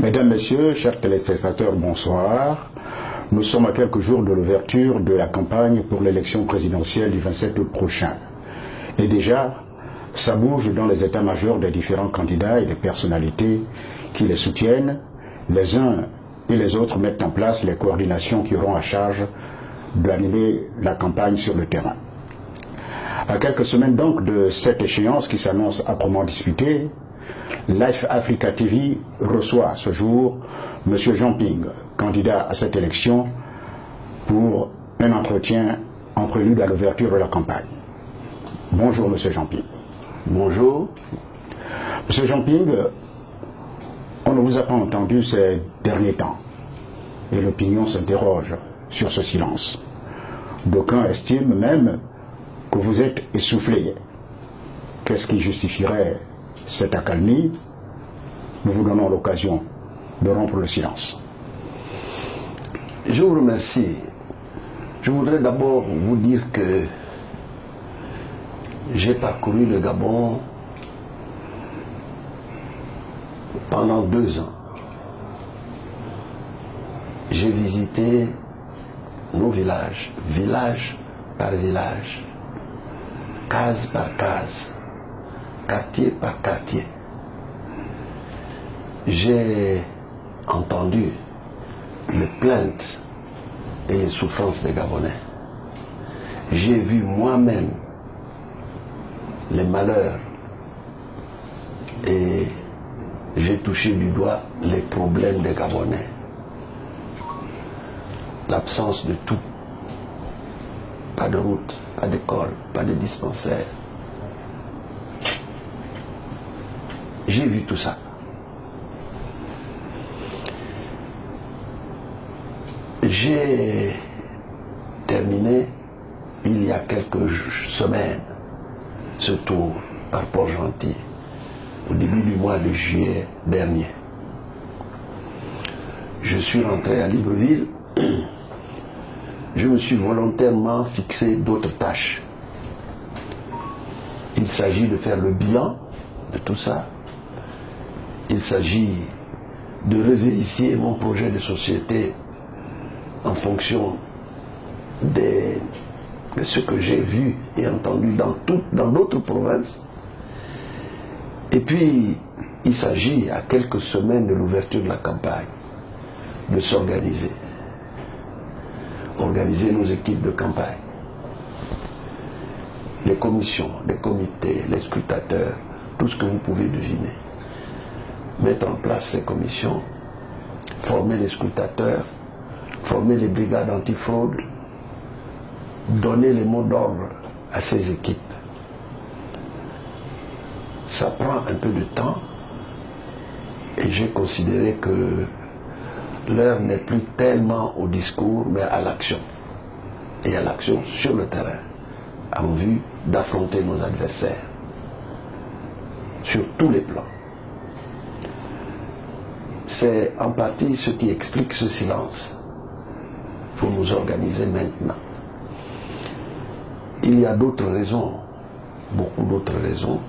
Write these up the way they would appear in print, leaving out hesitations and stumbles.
Mesdames, Messieurs, chers téléspectateurs, bonsoir. Nous sommes à quelques jours de l'ouverture de la campagne pour l'élection présidentielle du 27 août prochain. Et déjà, ça bouge dans les états-majors des différents candidats et des personnalités qui les soutiennent. Les uns et les autres mettent en place les coordinations qui auront à charge d'animer la campagne sur le terrain. À quelques semaines donc de cette échéance qui s'annonce âprement disputée, Life Africa TV reçoit ce jour M. Jean Ping, candidat à cette élection, pour un entretien en prélude à l'ouverture de la campagne. Bonjour M. Jean Ping. Bonjour. M. Jean Ping, on ne vous a pas entendu ces derniers temps et l'opinion s'interroge sur ce silence. D'aucuns estiment même que vous êtes essoufflé. Qu'est-ce qui justifierait cette accalmie? Nous vous donnons l'occasion de rompre le silence. Je vous remercie. Je voudrais d'abord vous dire que j'ai parcouru le Gabon pendant 2 ans. J'ai visité nos villages, village par village, case par case, quartier par quartier. J'ai entendu les plaintes et les souffrances des Gabonais. J'ai vu moi-même les malheurs et j'ai touché du doigt les problèmes des Gabonais. L'absence de tout. Pas de route, pas d'école, pas de dispensaire. J'ai vu tout ça. J'ai terminé il y a quelques semaines ce tour par Port-Gentil au début du mois de juillet dernier. Je suis rentré à Libreville. Je me suis volontairement fixé d'autres tâches. Il s'agit de faire le bilan de tout ça. Il s'agit de revérifier mon projet de société en fonction de ce que j'ai vu et entendu dans d'autres provinces. Et puis, il s'agit, à quelques semaines de l'ouverture de la campagne, de s'organiser. Organiser nos équipes de campagne, les commissions, les comités, les scrutateurs, tout ce que vous pouvez deviner. Mettre en place ces commissions, former les scrutateurs, former les brigades antifraude, donner les mots d'ordre à ces équipes. Ça prend un peu de temps et j'ai considéré que l'heure n'est plus tellement au discours, mais à l'action. Et à l'action sur le terrain, en vue d'affronter nos adversaires, sur tous les plans. C'est en partie ce qui explique ce silence. Il faut nous organiser maintenant. Il y a d'autres raisons, beaucoup d'autres raisons,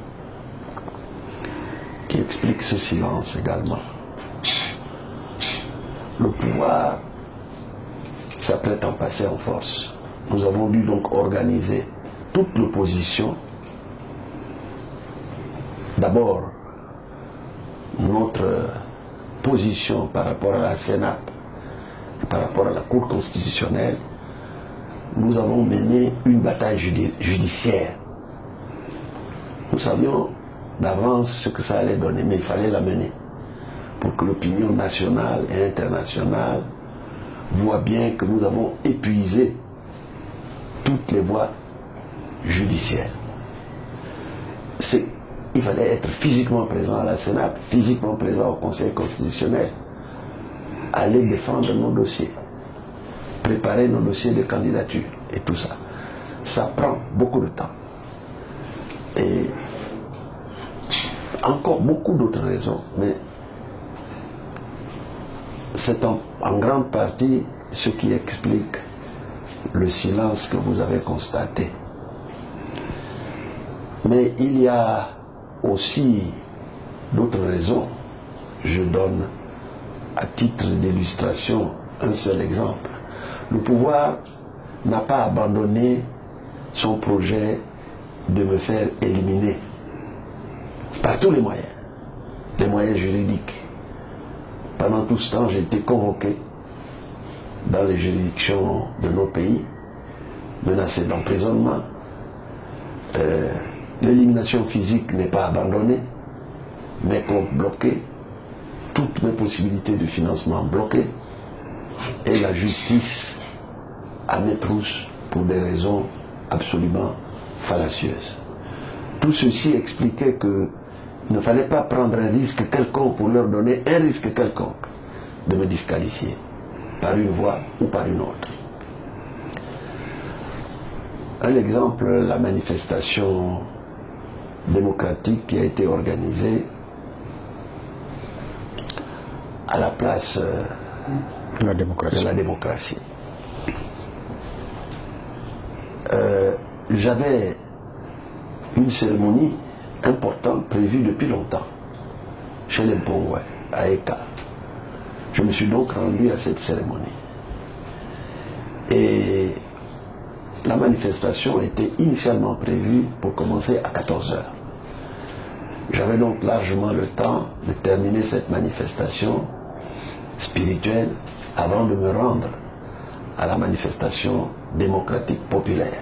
qui expliquent ce silence également. Le pouvoir s'apprête à passer en force. Nous avons dû donc organiser toute l'opposition. D'abord, notre position par rapport à la Sénat et par rapport à la Cour constitutionnelle. Nous avons mené une bataille judiciaire. Nous savions d'avance ce que ça allait donner, mais il fallait la mener pour que l'opinion nationale et internationale voit bien que nous avons épuisé toutes les voies judiciaires. Il fallait être physiquement présent à la Sénat, physiquement présent au Conseil constitutionnel, aller défendre nos dossiers, préparer nos dossiers de candidature et tout ça. Ça prend beaucoup de temps. Et encore beaucoup d'autres raisons, mais c'est en grande partie ce qui explique le silence que vous avez constaté. Mais il y a aussi d'autres raisons. Je donne à titre d'illustration un seul exemple. Le pouvoir n'a pas abandonné son projet de me faire éliminer par tous les moyens juridiques. Pendant tout ce temps, j'ai été convoqué dans les juridictions de nos pays, menacé d'emprisonnement. L'élimination physique n'est pas abandonnée, mes comptes bloqués, toutes mes possibilités de financement bloquées, et la justice à mes trousses pour des raisons absolument fallacieuses. Tout ceci expliquait qu'il ne fallait pas prendre un risque quelconque pour leur donner un risque quelconque de me disqualifier par une voie ou par une autre. Un exemple, la manifestation démocratique qui a été organisée à la place de la démocratie. J'avais une cérémonie importante prévue depuis longtemps chez les Mpongwe, à Eka. Je me suis donc rendu à cette cérémonie. Et la manifestation était initialement prévue pour commencer à 14 h. J'avais donc largement le temps de terminer cette manifestation spirituelle avant de me rendre à la manifestation démocratique populaire.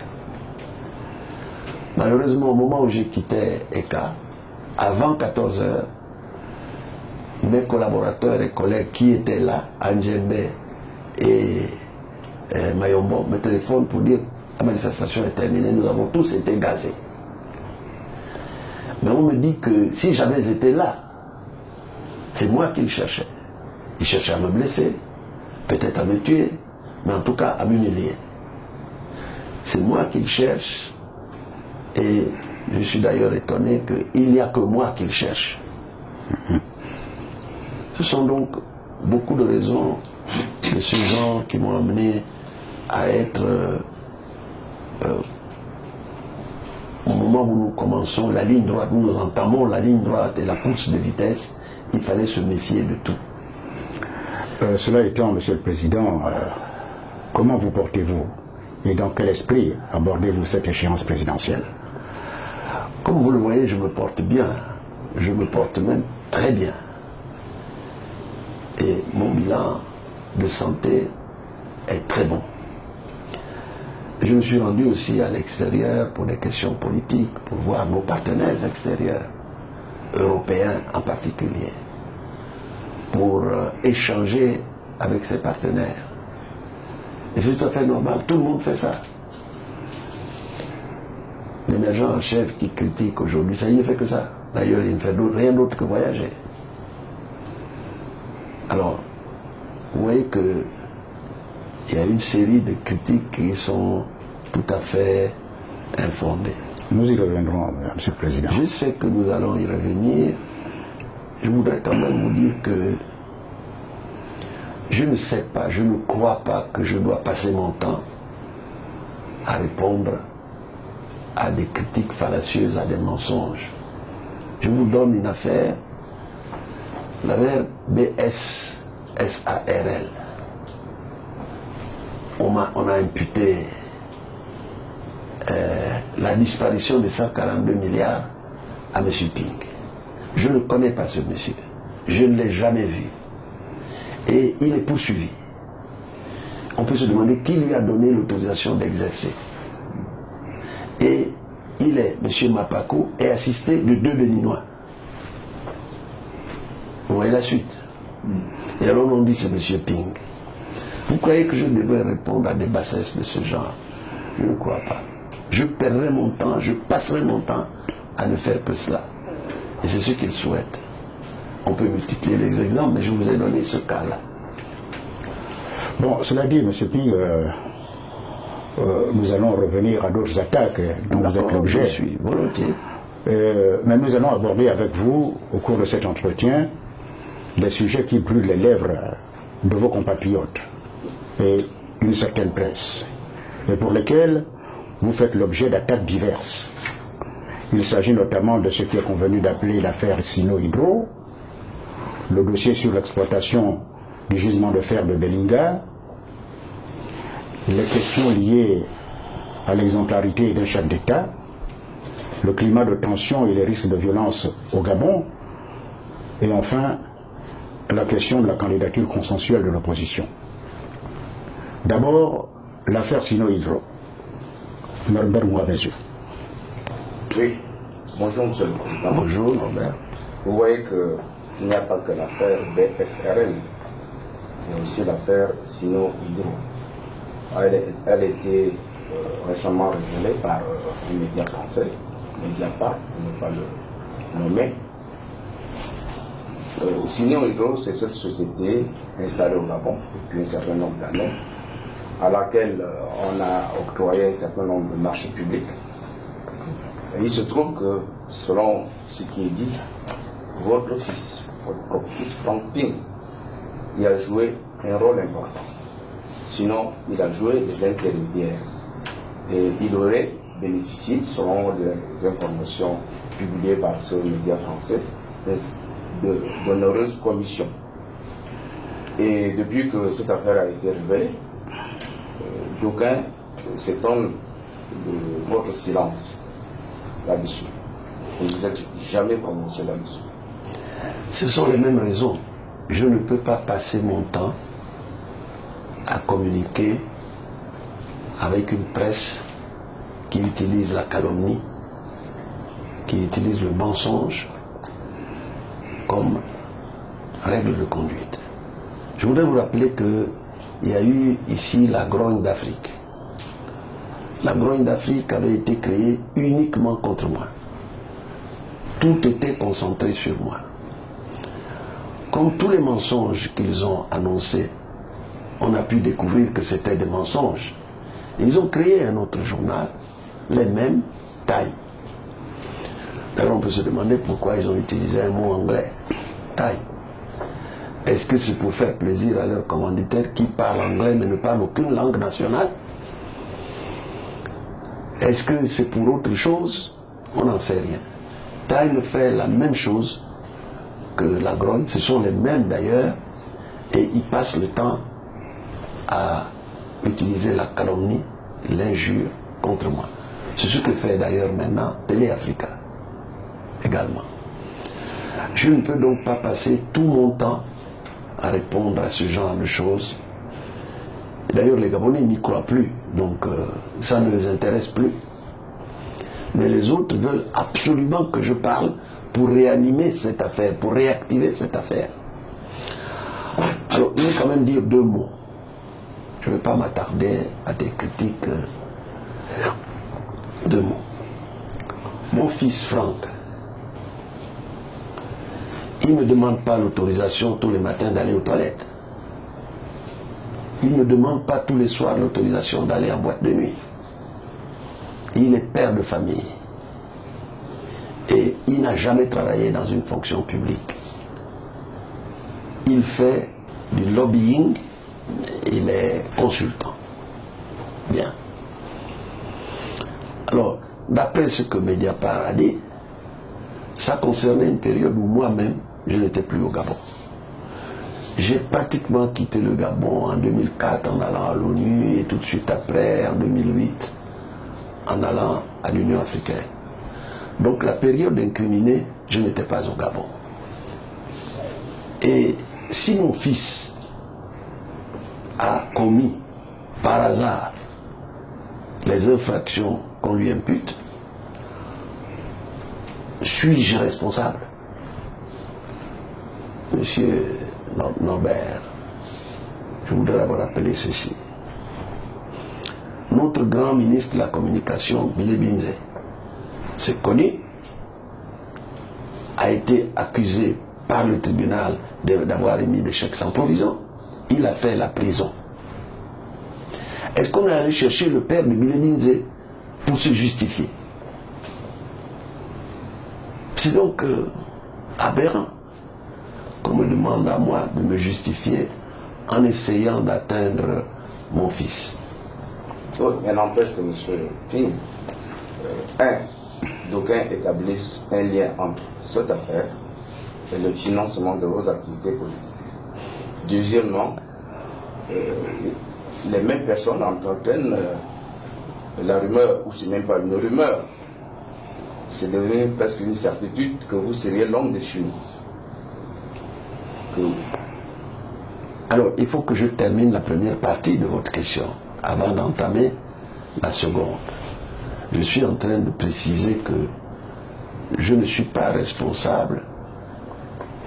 Malheureusement, au moment où j'ai quitté Eka, avant 14 h, mes collaborateurs et collègues qui étaient là, Anjembe et Mayombo, me téléphonent pour dire la manifestation est terminée, nous avons tous été gazés. Mais on me dit que si j'avais été là, c'est moi qu'ils cherchaient. Ils cherchaient à me blesser, peut-être à me tuer, mais en tout cas à m'humilier. C'est moi qu'ils cherchent, et je suis d'ailleurs étonné qu'il n'y a que moi qu'ils cherchent. Ce sont donc beaucoup de raisons de ce genre qui m'ont amené à être, au moment où nous commençons la ligne droite, où nous entamons la ligne droite et la course de vitesse, il fallait se méfier de tout. Cela étant, Monsieur le Président, comment vous portez-vous et dans quel esprit abordez-vous cette échéance présidentielle? Comme vous le voyez, je me porte bien. Je me porte même très bien. Et mon bilan de santé est très bon. Je me suis rendu aussi à l'extérieur pour des questions politiques, pour voir nos partenaires extérieurs, européens en particulier, pour échanger avec ces partenaires. Et c'est tout à fait normal, tout le monde fait ça. L'émergent en chef qui critique aujourd'hui, ça, il ne fait que ça. D'ailleurs, il ne fait rien d'autre que voyager. Alors, vous voyez qu'il y a une série de critiques qui sont tout à fait infondées. Nous y reviendrons, Monsieur le Président. Je sais que nous allons y revenir. Je voudrais quand même vous dire que je ne sais pas, je ne crois pas que je dois passer mon temps à répondre à des critiques fallacieuses, à des mensonges. Je vous donne une affaire, l'affaire BSSARL. On a imputé la disparition de 142 milliards à M. Ping. Je ne connais pas ce monsieur. Je ne l'ai jamais vu. Et il est poursuivi. On peut se demander qui lui a donné l'autorisation d'exercer. Et il est, M. Mapako, est assisté de 2 Béninois. Vous voyez la suite. Et alors on dit c'est M. Ping. Vous croyez que je devrais répondre à des bassesses de ce genre? Je ne crois pas. Je perdrai mon temps, je passerai mon temps à ne faire que cela. Et c'est ce qu'ils souhaitent. On peut multiplier les exemples, mais je vous ai donné ce cas-là. Bon, cela dit, M. Ping, nous allons revenir à d'autres attaques dont vous êtes l'objet. Je suis volontiers. Mais nous allons aborder avec vous, au cours de cet entretien, des sujets qui brûlent les lèvres de vos compatriotes et une certaine presse, et pour lesquels vous faites l'objet d'attaques diverses. Il s'agit notamment de ce qui est convenu d'appeler l'affaire Sino Hydro, le dossier sur l'exploitation du gisement de fer de Belinga, les questions liées à l'exemplarité d'un chef d'État, le climat de tension et les risques de violence au Gabon, et enfin la question de la candidature consensuelle de l'opposition. D'abord, l'affaire Sino-Hydro. Norbert Mouavezou. Oui, bonjour Monsieur le Président. Bonjour Norbert. Vous voyez qu'il n'y a pas que l'affaire BSRL, mais aussi l'affaire Sino-Hydro. Elle a été récemment révélée par un média français, Mediapart, pour ne pas le nommer. Sino-Hydro, c'est cette société installée au Gabon depuis un certain nombre d'années, à laquelle on a octroyé un certain nombre de marchés publics. Et il se trouve que, selon ce qui est dit, votre propre fils Franck Ping, il a joué un rôle important. Sinon, il a joué des intermédiaires. Et il aurait bénéficié, selon les informations publiées par ce média français, d'honoreuses commissions. Et depuis que cette affaire a été révélée, d'aucuns s'étonnent de votre silence là-dessus. Vous n'êtes jamais prononcé là-dessus. Ce sont les mêmes raisons. Je ne peux pas passer mon temps à communiquer avec une presse qui utilise la calomnie, qui utilise le mensonge comme règle de conduite. Je voudrais vous rappeler qu'il y a eu ici la grogne d'Afrique. La grogne d'Afrique avait été créée uniquement contre moi. Tout était concentré sur moi. Comme tous les mensonges qu'ils ont annoncés, on a pu découvrir que c'était des mensonges. Ils ont créé un autre journal, les mêmes Time. D'ailleurs, on peut se demander pourquoi ils ont utilisé un mot anglais, Time. Est-ce que c'est pour faire plaisir à leurs commanditaires qui parlent anglais mais ne parlent aucune langue nationale? Est-ce que c'est pour autre chose? On n'en sait rien. Time fait la même chose que la grogne, ce sont les mêmes d'ailleurs, et ils passent le temps à utiliser la calomnie, l'injure contre moi. C'est ce que fait d'ailleurs maintenant Télé Africa également. Je ne peux donc pas passer tout mon temps à répondre à ce genre de choses. D'ailleurs, les Gabonais n'y croient plus, donc ça ne les intéresse plus. Mais les autres veulent absolument que je parle pour réanimer cette affaire, pour réactiver cette affaire. Alors, je vais quand même dire deux mots. Je ne vais pas m'attarder à des critiques. Deux mots. Mon fils Franck, il ne me demande pas l'autorisation tous les matins d'aller aux toilettes. Il ne me demande pas tous les soirs l'autorisation d'aller en boîte de nuit. Il est père de famille. Et il n'a jamais travaillé dans une fonction publique. Il fait du lobbying, il est consultant. Bien. Alors, d'après ce que Mediapart a dit, ça concernait une période où moi-même, je n'étais plus au Gabon. J'ai pratiquement quitté le Gabon en 2004 en allant à l'ONU et tout de suite après, en 2008, en allant à l'Union africaine. Donc la période incriminée, je n'étais pas au Gabon. Et si mon fils a commis par hasard les infractions qu'on lui impute, suis-je responsable? Monsieur Norbert, je voudrais vous rappeler ceci. Notre grand ministre de la Communication, Billy Binze, c'est connu, a été accusé par le tribunal d'avoir émis des chèques sans provision. Il a fait la prison. Est-ce qu'on est allé chercher le père de Billy Binze pour se justifier? C'est donc aberrant qu'on me demande à moi de me justifier en essayant d'atteindre mon fils. Oui, mais n'empêche que M. Ping, d'aucuns établissent un lien entre cette affaire et le financement de vos activités politiques. Deuxièmement, les mêmes personnes entretiennent la rumeur, ou c'est même pas une rumeur, c'est devenu presque une certitude que vous seriez l'homme de Chine. Alors, il faut que je termine la première partie de votre question avant d'entamer la seconde. Je suis en train de préciser que je ne suis pas responsable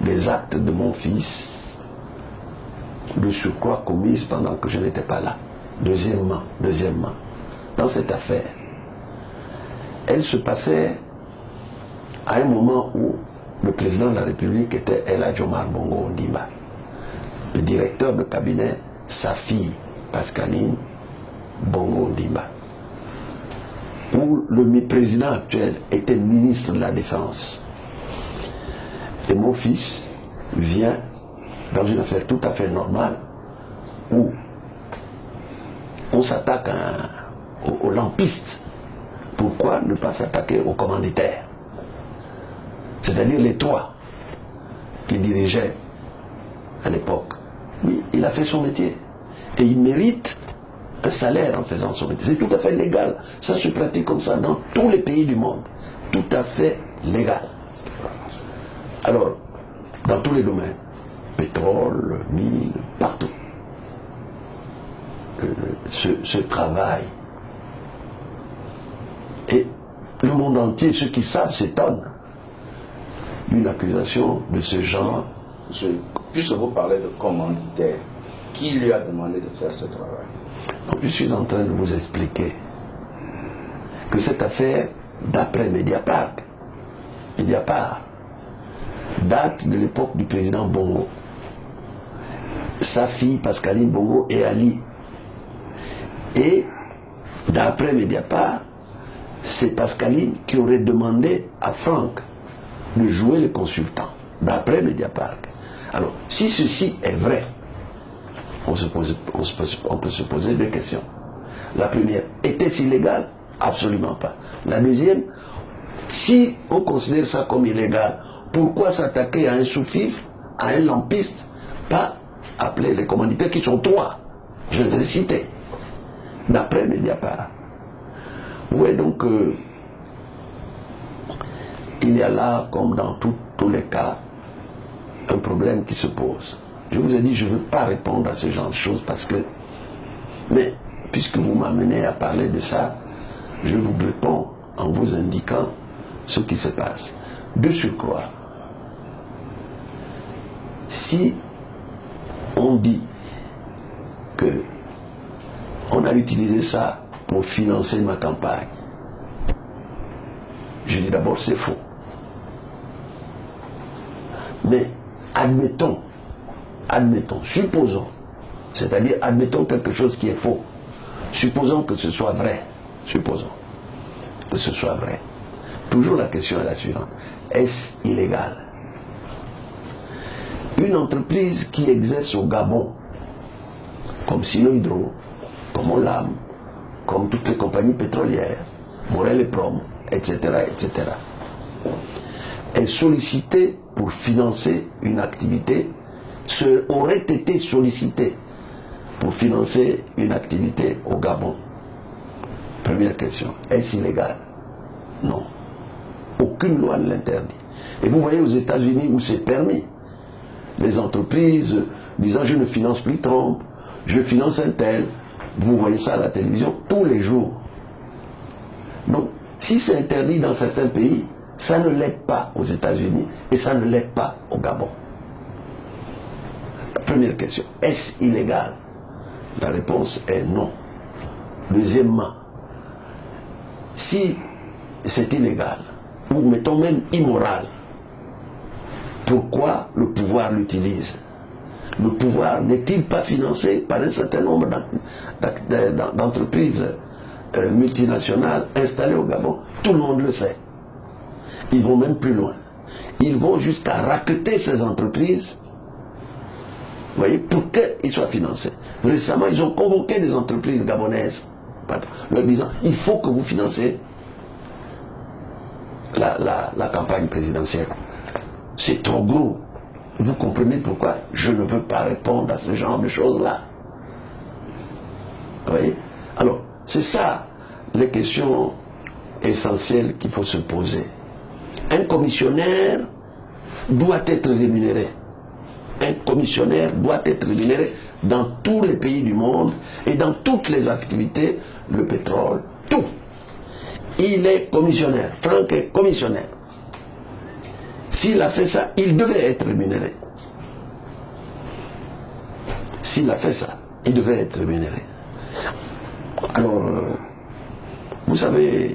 des actes de mon fils, de surcroît commises pendant que je n'étais pas là. Deuxièmement, dans cette affaire, elle se passait à un moment où le président de la République était El Hadji Omar Bongo Ondimba. Le directeur de cabinet, sa fille, Pascaline Bongo Ondimba. Où le président actuel était ministre de la Défense. Et mon fils vient dans une affaire tout à fait normale où on s'attaque aux lampistes. Pourquoi ne pas s'attaquer aux commanditaires? C'est-à-dire les trois qui dirigeaient à l'époque. Oui, il a fait son métier. Et il mérite un salaire en faisant son métier. C'est tout à fait légal. Ça se pratique comme ça dans tous les pays du monde. Tout à fait légal. Alors, dans tous les domaines, pétrole, mines, partout, ce travail. Et le monde entier, ceux qui savent, s'étonnent d'une accusation de ce genre. Puisque vous parlez de commanditaire, qui lui a demandé de faire ce travail? Donc, je suis en train de vous expliquer que cette affaire, d'après Mediapart, date de l'époque du président Bongo. Sa fille Pascaline Bongo et Ali. Et d'après Mediapart, c'est Pascaline qui aurait demandé à Franck de jouer le consultant. D'après Mediapart. Alors, si ceci est vrai, on peut se poser deux questions. La première, était-ce illégal? Absolument pas. La deuxième, si on considère ça comme illégal, pourquoi s'attaquer à un sous-fifre, à un lampiste, pas appeler les commanditaires qui sont trois? Je les ai cités. D'après Mediapart. Vous voyez donc il y a là, comme dans tous les cas, un problème qui se pose. Je vous ai dit, je ne veux pas répondre à ce genre de choses parce que... Mais, puisque vous m'amenez à parler de ça, je vous réponds en vous indiquant ce qui se passe. De surcroît, si on dit que on a utilisé ça pour financer ma campagne, je dis d'abord c'est faux. Mais admettons, supposons, c'est-à-dire admettons quelque chose qui est faux. Supposons que ce soit vrai. Supposons que ce soit vrai. Toujours la question est la suivante. Est-ce illégal? Une entreprise qui exerce au Gabon, comme Sino Hydro, comme Olam, comme toutes les compagnies pétrolières, Morel et Prom, etc., etc., est sollicitée pour financer une activité, aurait été sollicitée pour financer une activité au Gabon. Première question, est-ce illégal? Non. Aucune loi ne l'interdit. Et vous voyez aux États-Unis où c'est permis, les entreprises disant je ne finance plus Trump, je finance un tel, vous voyez ça à la télévision tous les jours. Donc, si c'est interdit dans certains pays, ça ne l'est pas aux États-Unis et ça ne l'est pas au Gabon. La première question, est-ce illégal? La réponse est non. Deuxièmement, si c'est illégal, ou mettons même immoral, pourquoi le pouvoir l'utilise? Le pouvoir n'est-il pas financé par un certain nombre d'entreprises multinationales installées au Gabon? Tout le monde le sait. Ils vont même plus loin. Ils vont jusqu'à racketter ces entreprises, vous voyez, pour qu'ils soient financés. Récemment, ils ont convoqué des entreprises gabonaises, leur disant, il faut que vous financez la campagne présidentielle. C'est trop gros. Vous comprenez pourquoi je ne veux pas répondre à ce genre de choses-là. Vous voyez? Alors, c'est ça les questions essentielles qu'il faut se poser. Un commissionnaire doit être rémunéré. Un commissionnaire doit être rémunéré dans tous les pays du monde et dans toutes les activités, le pétrole, tout. Il est commissionnaire. Franck est commissionnaire. S'il a fait ça, il devait être rémunéré. S'il a fait ça, il devait être rémunéré. Alors, vous savez,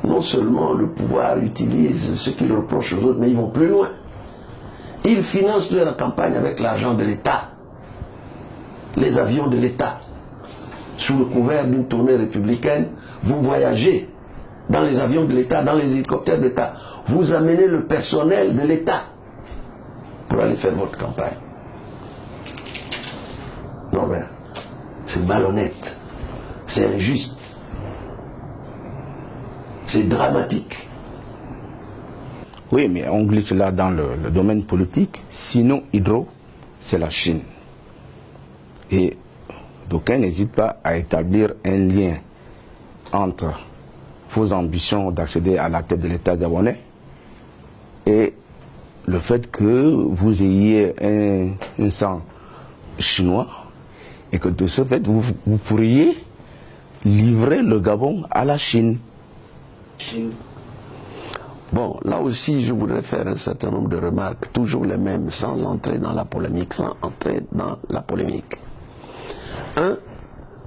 non seulement le pouvoir utilise ce qu'il reproche aux autres, mais ils vont plus loin. Ils financent leur campagne avec l'argent de l'État, les avions de l'État. Sous le couvert d'une tournée républicaine, vous voyagez dans les avions de l'État, dans les hélicoptères de l'État. Vous amenez le personnel de l'État pour aller faire votre campagne. Non, mais c'est malhonnête, c'est injuste, c'est dramatique. Oui, mais on glisse là dans le domaine politique. Sinon, Hydro, c'est la Chine. Et d'aucuns n'hésitent pas à établir un lien entre vos ambitions d'accéder à la tête de l'État gabonais et le fait que vous ayez un sang chinois et que de ce fait, vous pourriez livrer le Gabon à la Chine. Bon, là aussi, je voudrais faire un certain nombre de remarques, toujours les mêmes, sans entrer dans la polémique, Un,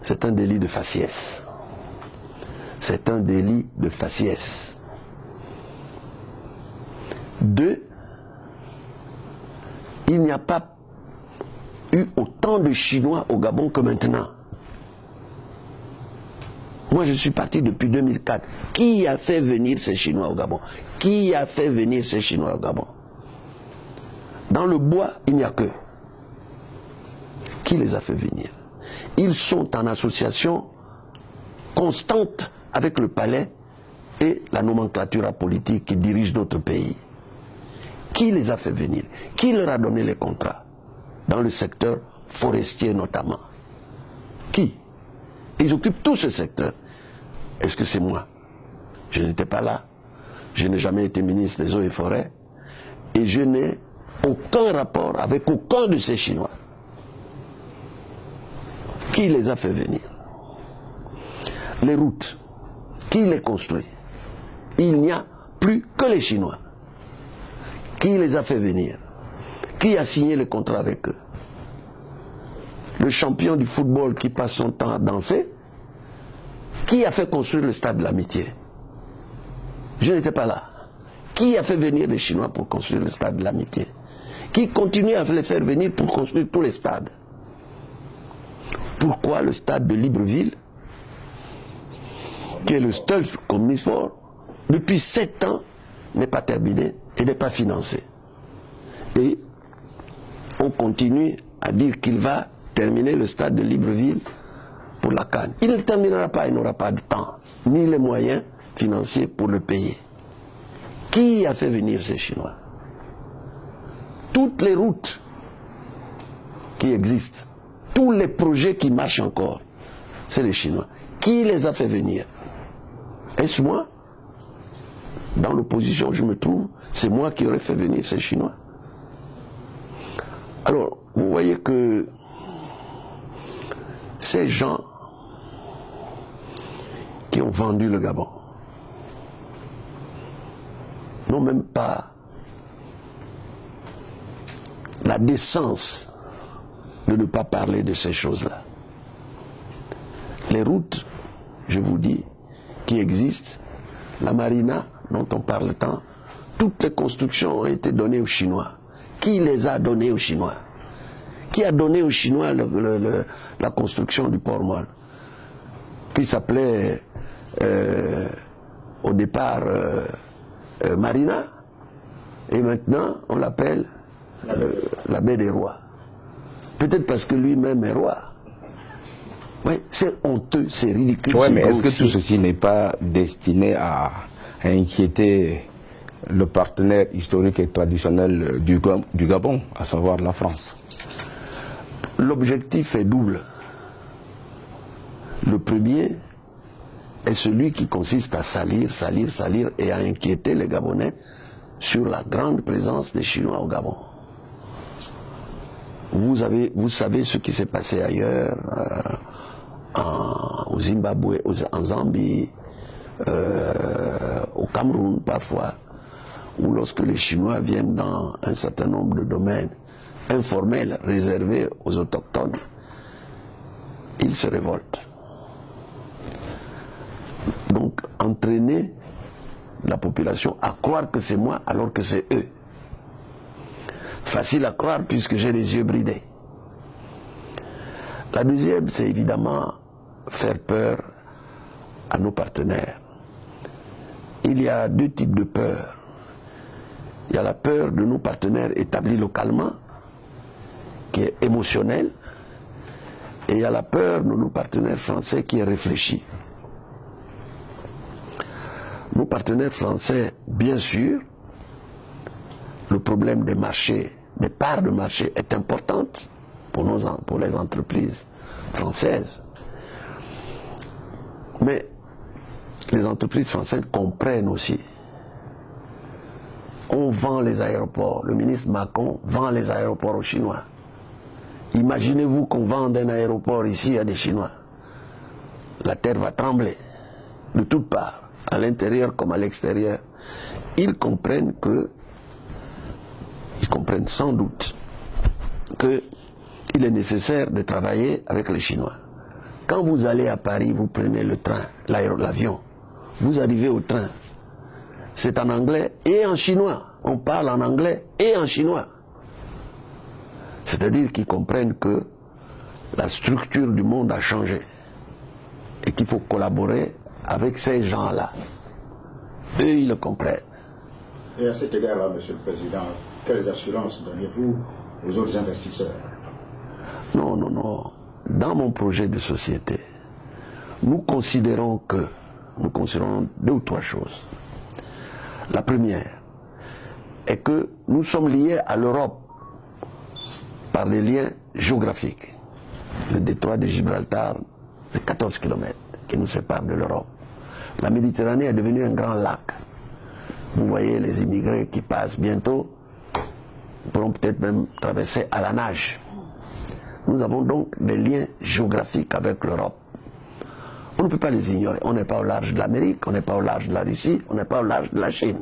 c'est un délit de faciès. C'est un délit de faciès. 2, il n'y a pas eu autant de Chinois au Gabon que maintenant. Moi, je suis parti depuis 2004. Qui a fait venir ces Chinois au Gabon? Qui a fait venir ces Chinois au Gabon? Dans le bois, il n'y a que. Qui les a fait venir? Ils sont en association constante avec le palais et la nomenclature politique qui dirige notre pays. Qui les a fait venir? Qui leur a donné les contrats? Dans le secteur forestier notamment. Qui? Ils occupent tout ce secteur. Est-ce que c'est moi? Je n'étais pas là. Je n'ai jamais été ministre des Eaux et Forêts. Et je n'ai aucun rapport avec aucun de ces Chinois. Qui les a fait venir? Les routes, qui les construit? Il n'y a plus que les Chinois. Qui les a fait venir? Qui a signé le contrat avec eux? Le champion du football qui passe son temps à danser, qui a fait construire le stade de l'Amitié? Je n'étais pas là. Qui a fait venir les Chinois pour construire le stade de l'Amitié? Qui continue à les faire venir pour construire tous les stades? Pourquoi le stade de Libreville, qui est le seul commissaire, depuis 7 ans, n'est pas terminé et n'est pas financé? Et on continue à dire qu'il va terminer le stade de Libreville pour la CAN. Il ne terminera pas, il n'aura pas de temps, ni les moyens financiers pour le payer. Qui a fait venir ces Chinois? Toutes les routes qui existent, tous les projets qui marchent encore, c'est les Chinois. Qui les a fait venir? Est-ce moi? Dans l'opposition, je me trouve, c'est moi qui aurais fait venir ces Chinois. Alors, vous voyez que ces gens qui ont vendu le Gabon n'ont même pas la décence de ne pas parler de ces choses-là. Les routes, je vous dis, qui existent, la marina dont on parle tant, toutes les constructions ont été données aux Chinois. Qui les a données aux Chinois? Qui a donné aux Chinois la construction du port Molle, qui s'appelait au départ Marina, et maintenant on l'appelle la baie des Rois. Peut-être parce que lui-même est roi. Oui, c'est honteux, c'est ridicule. Oui, mais est-ce que tout ceci n'est pas destiné à inquiéter le partenaire historique et traditionnel du Gabon, à savoir la France? L'objectif est double. Le premier est celui qui consiste à salir et à inquiéter les Gabonais sur la grande présence des Chinois au Gabon. Vous savez ce qui s'est passé ailleurs, au Zimbabwe, en Zambie, au Cameroun parfois, où lorsque les Chinois viennent dans un certain nombre de domaines informels réservés aux autochtones, ils se révoltent. Donc entraîner la population à croire que c'est moi alors que c'est eux. Facile à croire puisque j'ai les yeux bridés. La deuxième, c'est évidemment faire peur à nos partenaires. Il y a deux types de peur. Il y a la peur de nos partenaires établis localement, qui est émotionnelle, et il y a la peur de nos partenaires français qui est réfléchie. Nos partenaires français, bien sûr, le problème des marchés, des parts de marché est importante pour les entreprises françaises. Mais les entreprises françaises comprennent aussi. On vend les aéroports. Le ministre Macron vend les aéroports aux Chinois. Imaginez-vous qu'on vende un aéroport ici à des Chinois. La terre va trembler de toutes parts, à l'intérieur comme à l'extérieur. Ils comprennent sans doute qu'il est nécessaire de travailler avec les Chinois. Quand vous allez à Paris, vous prenez le train, l'avion, vous arrivez au train, c'est en anglais et en chinois. On parle en anglais et en chinois. C'est-à-dire qu'ils comprennent que la structure du monde a changé et qu'il faut collaborer avec ces gens-là. Eux, ils le comprennent. Et à cet égard-là, Monsieur le Président, quelles assurances donnez-vous aux autres investisseurs? Non. Dans mon projet de société, nous considérons deux ou trois choses. La première est que nous sommes liés à l'Europe par des liens géographiques. Le détroit de Gibraltar, c'est 14 km qui nous séparent de l'Europe. La Méditerranée est devenue un grand lac. Vous voyez les immigrés qui passent bientôt, pourront peut-être même traverser à la nage. Nous avons donc des liens géographiques avec l'Europe. On ne peut pas les ignorer. On n'est pas au large de l'Amérique, on n'est pas au large de la Russie, on n'est pas au large de la Chine.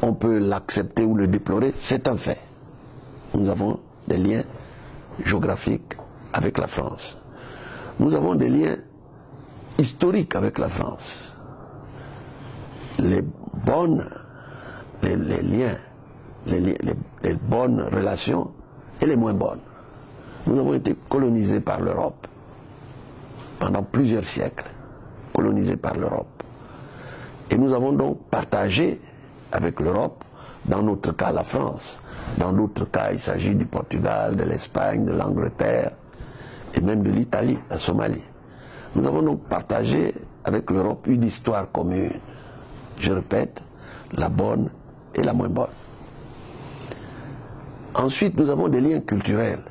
On peut l'accepter ou le déplorer, c'est un fait. Nous avons des liens géographiques avec la France. Nous avons des liens historiques avec la France. Les bonnes relations et les moins bonnes. Nous avons été colonisés par l'Europe pendant plusieurs siècles, colonisés par l'Europe. Et nous avons donc partagé avec l'Europe, dans notre cas la France, dans d'autres cas il s'agit du Portugal, de l'Espagne, de l'Angleterre et même de l'Italie, la Somalie. Nous avons donc partagé avec l'Europe une histoire commune. Je répète, la bonne et la moins bonne. Ensuite, nous avons des liens culturels.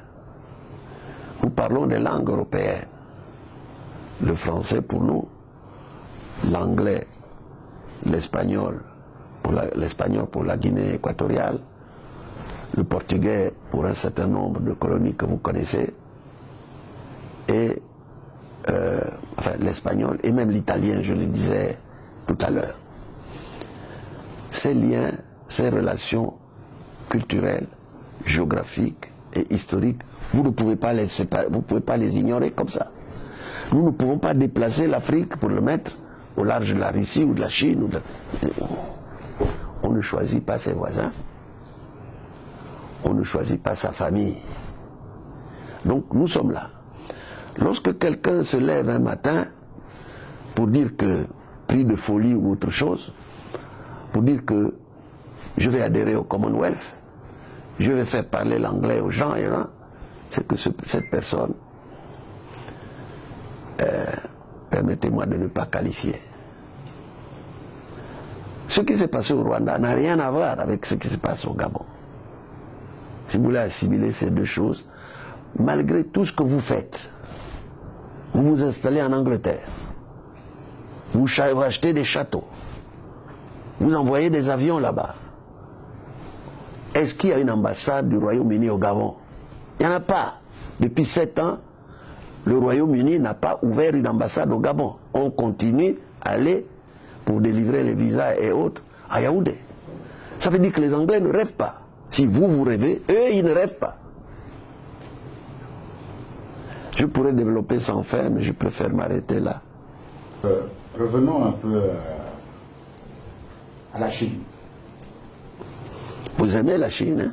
Nous parlons des langues européennes. Le français pour nous, l'anglais, l'espagnol pour la Guinée équatoriale, le portugais pour un certain nombre de colonies que vous connaissez, et l'espagnol et même l'italien, je le disais tout à l'heure. Ces liens, ces relations culturelles, géographiques et historiques, vous ne pouvez pas les séparer, vous ne pouvez pas les ignorer comme ça. Nous ne pouvons pas déplacer l'Afrique pour le mettre au large de la Russie ou de la Chine. On ne choisit pas ses voisins, on ne choisit pas sa famille. Donc nous sommes là. Lorsque quelqu'un se lève un matin pour dire que, pris de folie ou autre chose, pour dire que je vais adhérer au Commonwealth, je vais faire parler l'anglais aux gens, c'est que cette personne, permettez-moi de ne pas qualifier. Ce qui s'est passé au Rwanda n'a rien à voir avec ce qui se passe au Gabon. Si vous voulez assimiler ces deux choses, malgré tout ce que vous faites, vous vous installez en Angleterre, vous achetez des châteaux, vous envoyez des avions là-bas. Est-ce qu'il y a une ambassade du Royaume-Uni au Gabon? Il n'y en a pas. Depuis 7 ans, le Royaume-Uni n'a pas ouvert une ambassade au Gabon. On continue à aller pour délivrer les visas et autres à Yaoundé. Ça veut dire que les Anglais ne rêvent pas. Si vous, vous rêvez, eux, ils ne rêvent pas. Je pourrais développer sans fin, mais je préfère m'arrêter là. Revenons un peu à la Chine. Vous aimez la Chine, hein?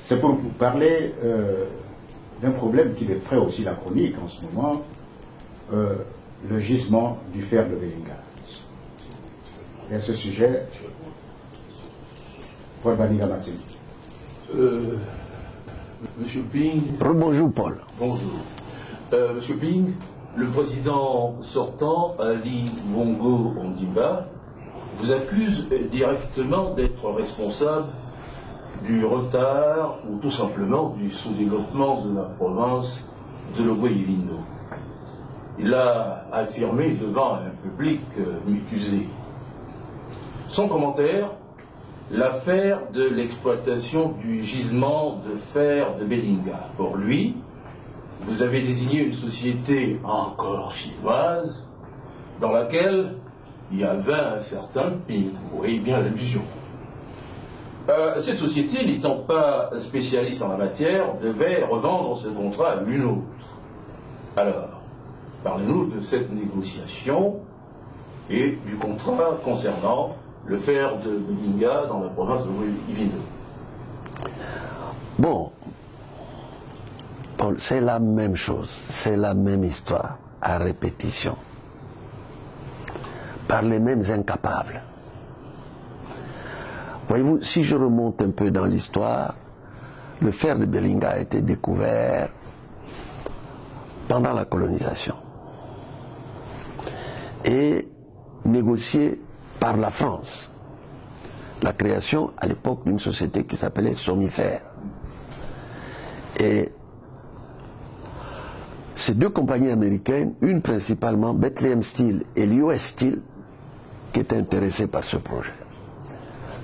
C'est pour vous parler d'un problème qui effraie aussi la chronique en ce moment, le gisement du fer de Belinga. Et à ce sujet, Paul Baniga Maxime. Monsieur Ping. Rebonjour Paul. Bonjour. Monsieur Ping, le président sortant, Ali Bongo Ondimba, vous accuse directement d'être responsable du retard ou tout simplement du sous-développement de la province de l'Ogoïvindo. Il a affirmé devant un public mutusé. Sans commentaire, l'affaire de l'exploitation du gisement de fer de Belinga. Pour lui, vous avez désigné une société encore chinoise dans laquelle il y avait un certain Ping. Vous voyez bien l'allusion. Cette société, n'étant pas spécialiste en la matière, devait revendre ce contrat à une autre. Alors, parlez-nous de cette négociation et du contrat concernant le fer de Belinga dans la province de Ivindo. Bon, Paul, c'est la même chose, c'est la même histoire, à répétition, par les mêmes incapables. Voyez-vous, si je remonte un peu dans l'histoire, le fer de Belinga a été découvert pendant la colonisation et négocié par la France. La création à l'époque d'une société qui s'appelait Sommifer. Et ces deux compagnies américaines, une principalement Bethlehem Steel et l'US Steel, qui étaient intéressées par ce projet.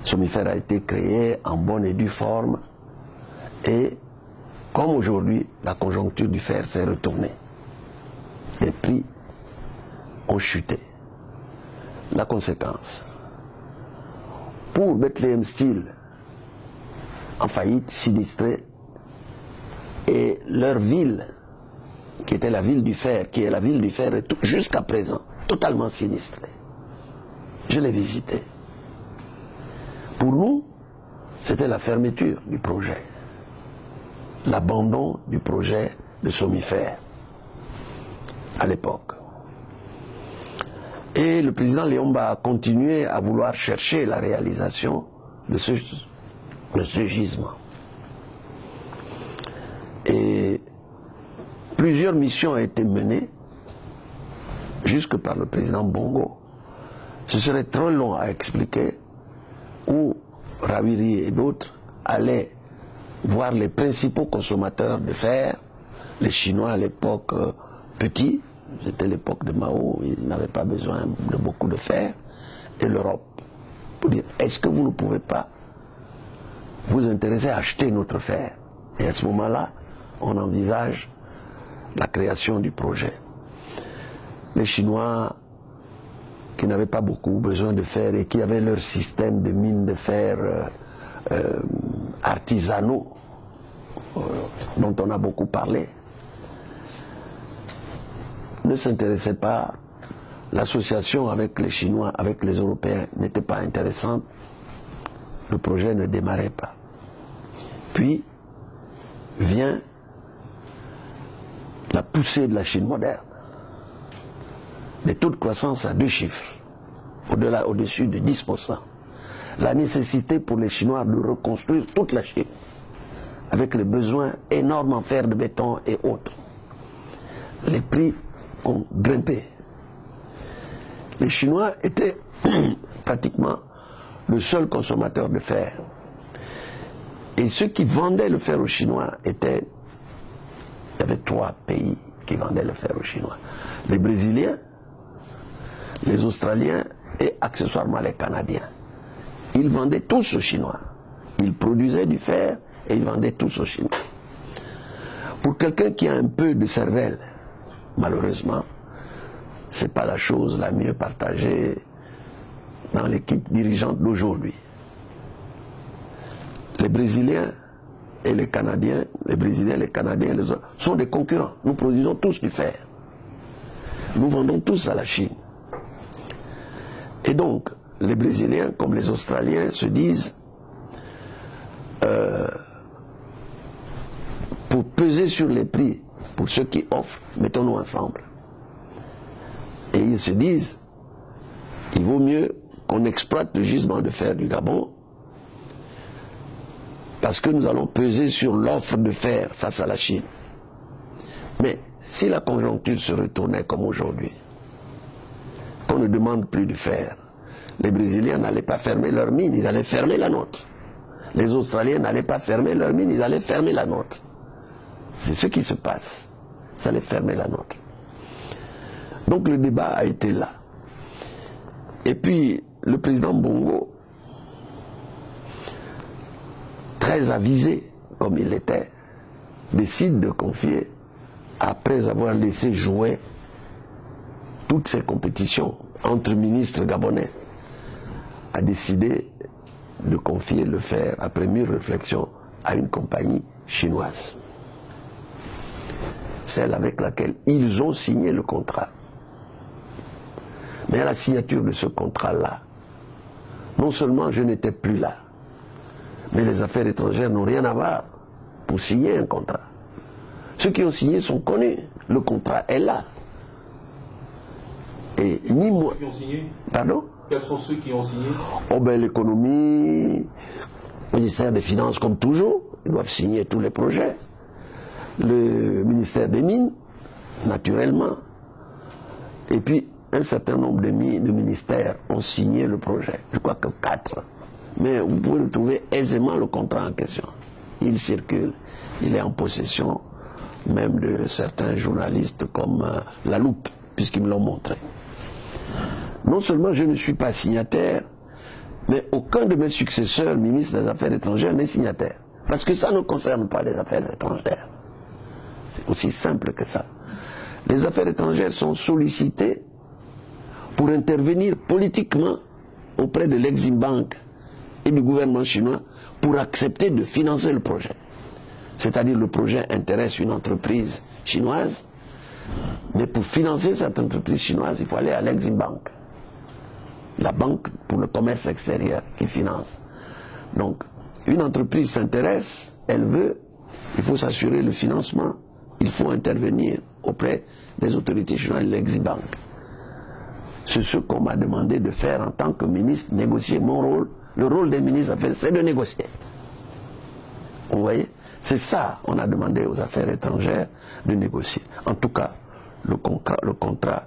Sommifer a été créé en bonne et due forme et comme aujourd'hui, la conjoncture du fer s'est retournée. Les prix ont chuté. La conséquence, pour Bethlehem Steel, en faillite, sinistrée, et leur ville, qui était la ville du fer, qui est la ville du fer jusqu'à présent, totalement sinistrée. Je l'ai visité. Pour nous, c'était la fermeture du projet, l'abandon du projet de Sommifer à l'époque. Et le président Léomba a continué à vouloir chercher la réalisation de ce gisement. Et plusieurs missions ont été menées, jusque par le président Bongo. Ce serait trop long à expliquer, où Raviri et d'autres allaient voir les principaux consommateurs de fer, les Chinois à l'époque petits, c'était l'époque de Mao, ils n'avaient pas besoin de beaucoup de fer, et l'Europe, pour dire, est-ce que vous ne pouvez pas vous intéresser à acheter notre fer? Et à ce moment-là, on envisage la création du projet. Les Chinois, qui n'avaient pas beaucoup besoin de fer et qui avaient leur système de mines de fer artisanaux, dont on a beaucoup parlé, ne s'intéressaient pas. L'association avec les Chinois, avec les Européens n'était pas intéressante. Le projet ne démarrait pas. Puis vient la poussée de la Chine moderne. Des taux de croissance à 2 chiffres, au-dessus de 10%. La nécessité pour les Chinois de reconstruire toute la Chine, avec les besoins énormes en fer de béton et autres. Les prix ont grimpé. les Chinois étaient pratiquement le seul consommateur de fer. Et ceux qui vendaient le fer aux Chinois étaient... Il y avait 3 pays qui vendaient le fer aux Chinois. Les Brésiliens, les Australiens et accessoirement les Canadiens. Ils vendaient tous aux Chinois. Ils produisaient du fer et ils vendaient tous aux Chinois. Pour quelqu'un qui a un peu de cervelle, malheureusement, ce n'est pas la chose la mieux partagée dans l'équipe dirigeante d'aujourd'hui. Les Brésiliens et les Canadiens, les Brésiliens, les Canadiens, les autres, sont des concurrents. Nous produisons tous du fer. Nous vendons tous à la Chine. Et donc, les Brésiliens, comme les Australiens, se disent, pour peser sur les prix, pour ceux qui offrent, mettons-nous ensemble. Et ils se disent, il vaut mieux qu'on exploite le gisement de fer du Gabon, parce que nous allons peser sur l'offre de fer face à la Chine. Mais si la conjoncture se retournait comme aujourd'hui, qu'on ne demande plus de fer, les Brésiliens n'allaient pas fermer leur mine, ils allaient fermer la nôtre. Les Australiens n'allaient pas fermer leur mine, ils allaient fermer la nôtre. C'est ce qui se passe. Ils allaient fermer la nôtre. Donc le débat a été là. Et puis le président Bongo, très avisé comme il était, décide de confier, après avoir laissé jouer toutes ces compétitions entre ministres gabonais, a décidé de confier le fer, après mûre réflexion, à une compagnie chinoise. Celle avec laquelle ils ont signé le contrat. Mais à la signature de ce contrat-là, non seulement je n'étais plus là, mais les affaires étrangères n'ont rien à voir pour signer un contrat. Ceux qui ont signé sont connus. Le contrat est là. Et ni moi... Ceux qui ont signé ? Pardon ? Quels sont ceux qui ont signé ? Oh ben l'économie, le ministère des Finances comme toujours, ils doivent signer tous les projets. Le ministère des Mines, naturellement. Et puis un certain nombre de ministères ont signé le projet. Je crois que 4. Mais vous pouvez retrouver aisément le contrat en question. Il circule. Il est en possession même de certains journalistes comme La Loupe, puisqu'ils me l'ont montré. Non seulement je ne suis pas signataire, mais aucun de mes successeurs, ministres des Affaires étrangères, n'est signataire. Parce que ça ne concerne pas les affaires étrangères. C'est aussi simple que ça. Les affaires étrangères sont sollicitées pour intervenir politiquement auprès de l'Exim Bank et du gouvernement chinois pour accepter de financer le projet. C'est-à-dire le projet intéresse une entreprise chinoise, mais pour financer cette entreprise chinoise, il faut aller à l'Exim Bank, la banque pour le commerce extérieur qui finance. Donc, une entreprise s'intéresse, elle veut, il faut s'assurer le financement, il faut intervenir auprès des autorités chinoises de l'Exim Bank. C'est ce qu'on m'a demandé de faire en tant que ministre, négocier mon rôle. Le rôle des ministres, c'est de négocier. Vous voyez? C'est ça qu'on a demandé aux affaires étrangères de négocier. En tout cas, le contrat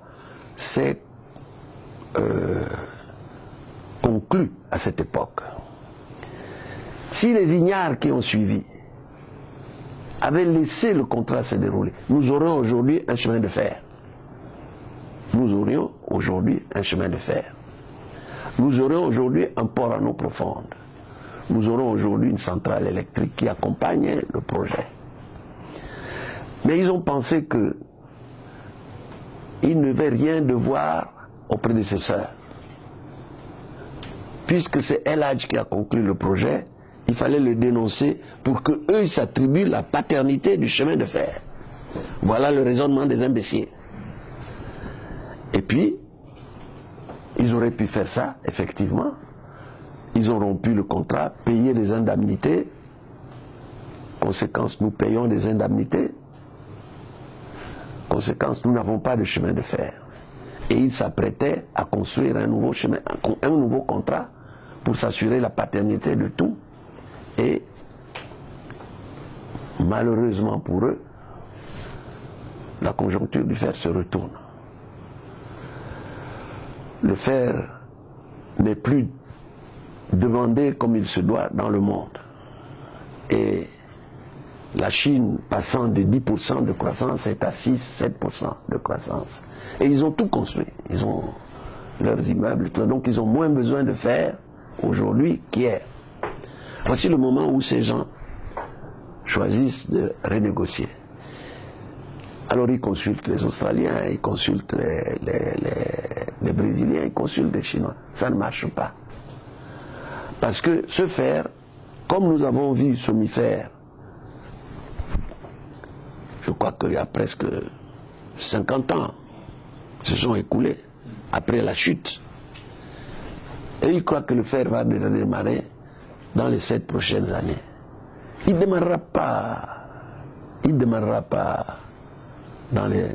s'est conclu à cette époque. Si les ignares qui ont suivi avaient laissé le contrat se dérouler, nous aurions aujourd'hui un chemin de fer. Nous aurions aujourd'hui un chemin de fer. Nous aurions aujourd'hui un port en eau profonde. Nous aurons aujourd'hui une centrale électrique qui accompagne le projet. Mais ils ont pensé que ils ne devaient rien devoir aux prédécesseurs. Puisque c'est El Hadj qui a conclu le projet, il fallait le dénoncer pour qu'eux s'attribuent la paternité du chemin de fer. Voilà le raisonnement des imbéciles. Et puis, ils auraient pu faire ça, effectivement. Ils ont rompu le contrat, payé des indemnités. Conséquence, nous payons des indemnités. Conséquence, nous n'avons pas de chemin de fer. Et ils s'apprêtaient à construire un nouveau chemin, un nouveau contrat pour s'assurer la paternité de tout. Et malheureusement pour eux, la conjoncture du fer se retourne. le fer n'est plus demandé comme il se doit dans le monde. Et la Chine, passant de 10% de croissance, est à 6-7% de croissance. Et ils ont tout construit. Ils ont leurs immeubles, donc ils ont moins besoin de fer aujourd'hui qu'hier. Voici le moment où ces gens choisissent de renégocier. Alors ils consultent les Australiens, ils consultent les Brésiliens, ils consultent les Chinois. Ça ne marche pas. Parce que ce fer, comme nous avons vu somifère, je crois qu'il y a presque 50 ans se sont écoulés après la chute. Et ils croient que le fer va redémarrer dans les 7 prochaines années. Il ne démarrera pas. Il ne démarrera pas dans les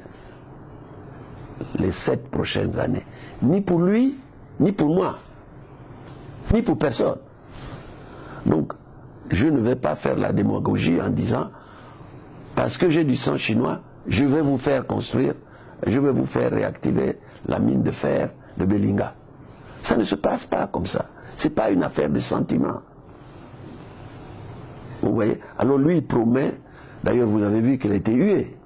7 prochaines années. Ni pour lui, ni pour moi, ni pour personne. Donc, je ne vais pas faire la démagogie en disant, parce que j'ai du sang chinois, je vais vous faire construire, je vais vous faire réactiver la mine de fer de Belinga. Ça ne se passe pas comme ça. Ce n'est pas une affaire de sentiment. Vous voyez? Alors lui, il promet, d'ailleurs vous avez vu qu'il a été hué,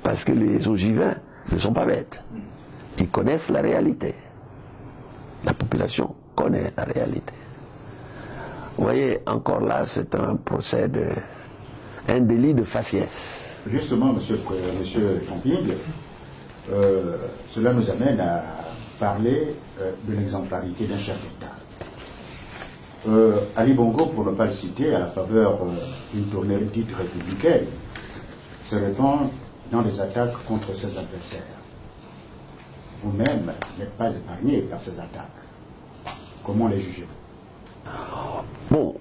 parce que les ogivins ne sont pas bêtes. Ils connaissent la réalité. La population connaît la réalité. Vous voyez, encore là, c'est un procès un délit de faciès. Justement, monsieur Camping, cela nous amène à parler de l'exemplarité d'un chef d'État. Ali Bongo, pour ne pas le citer, à la faveur d'une tournée dite républicaine, se répand dans des attaques contre ses adversaires. Vous-même n'êtes pas épargné par ces attaques. Comment les jugez-vous? Bon,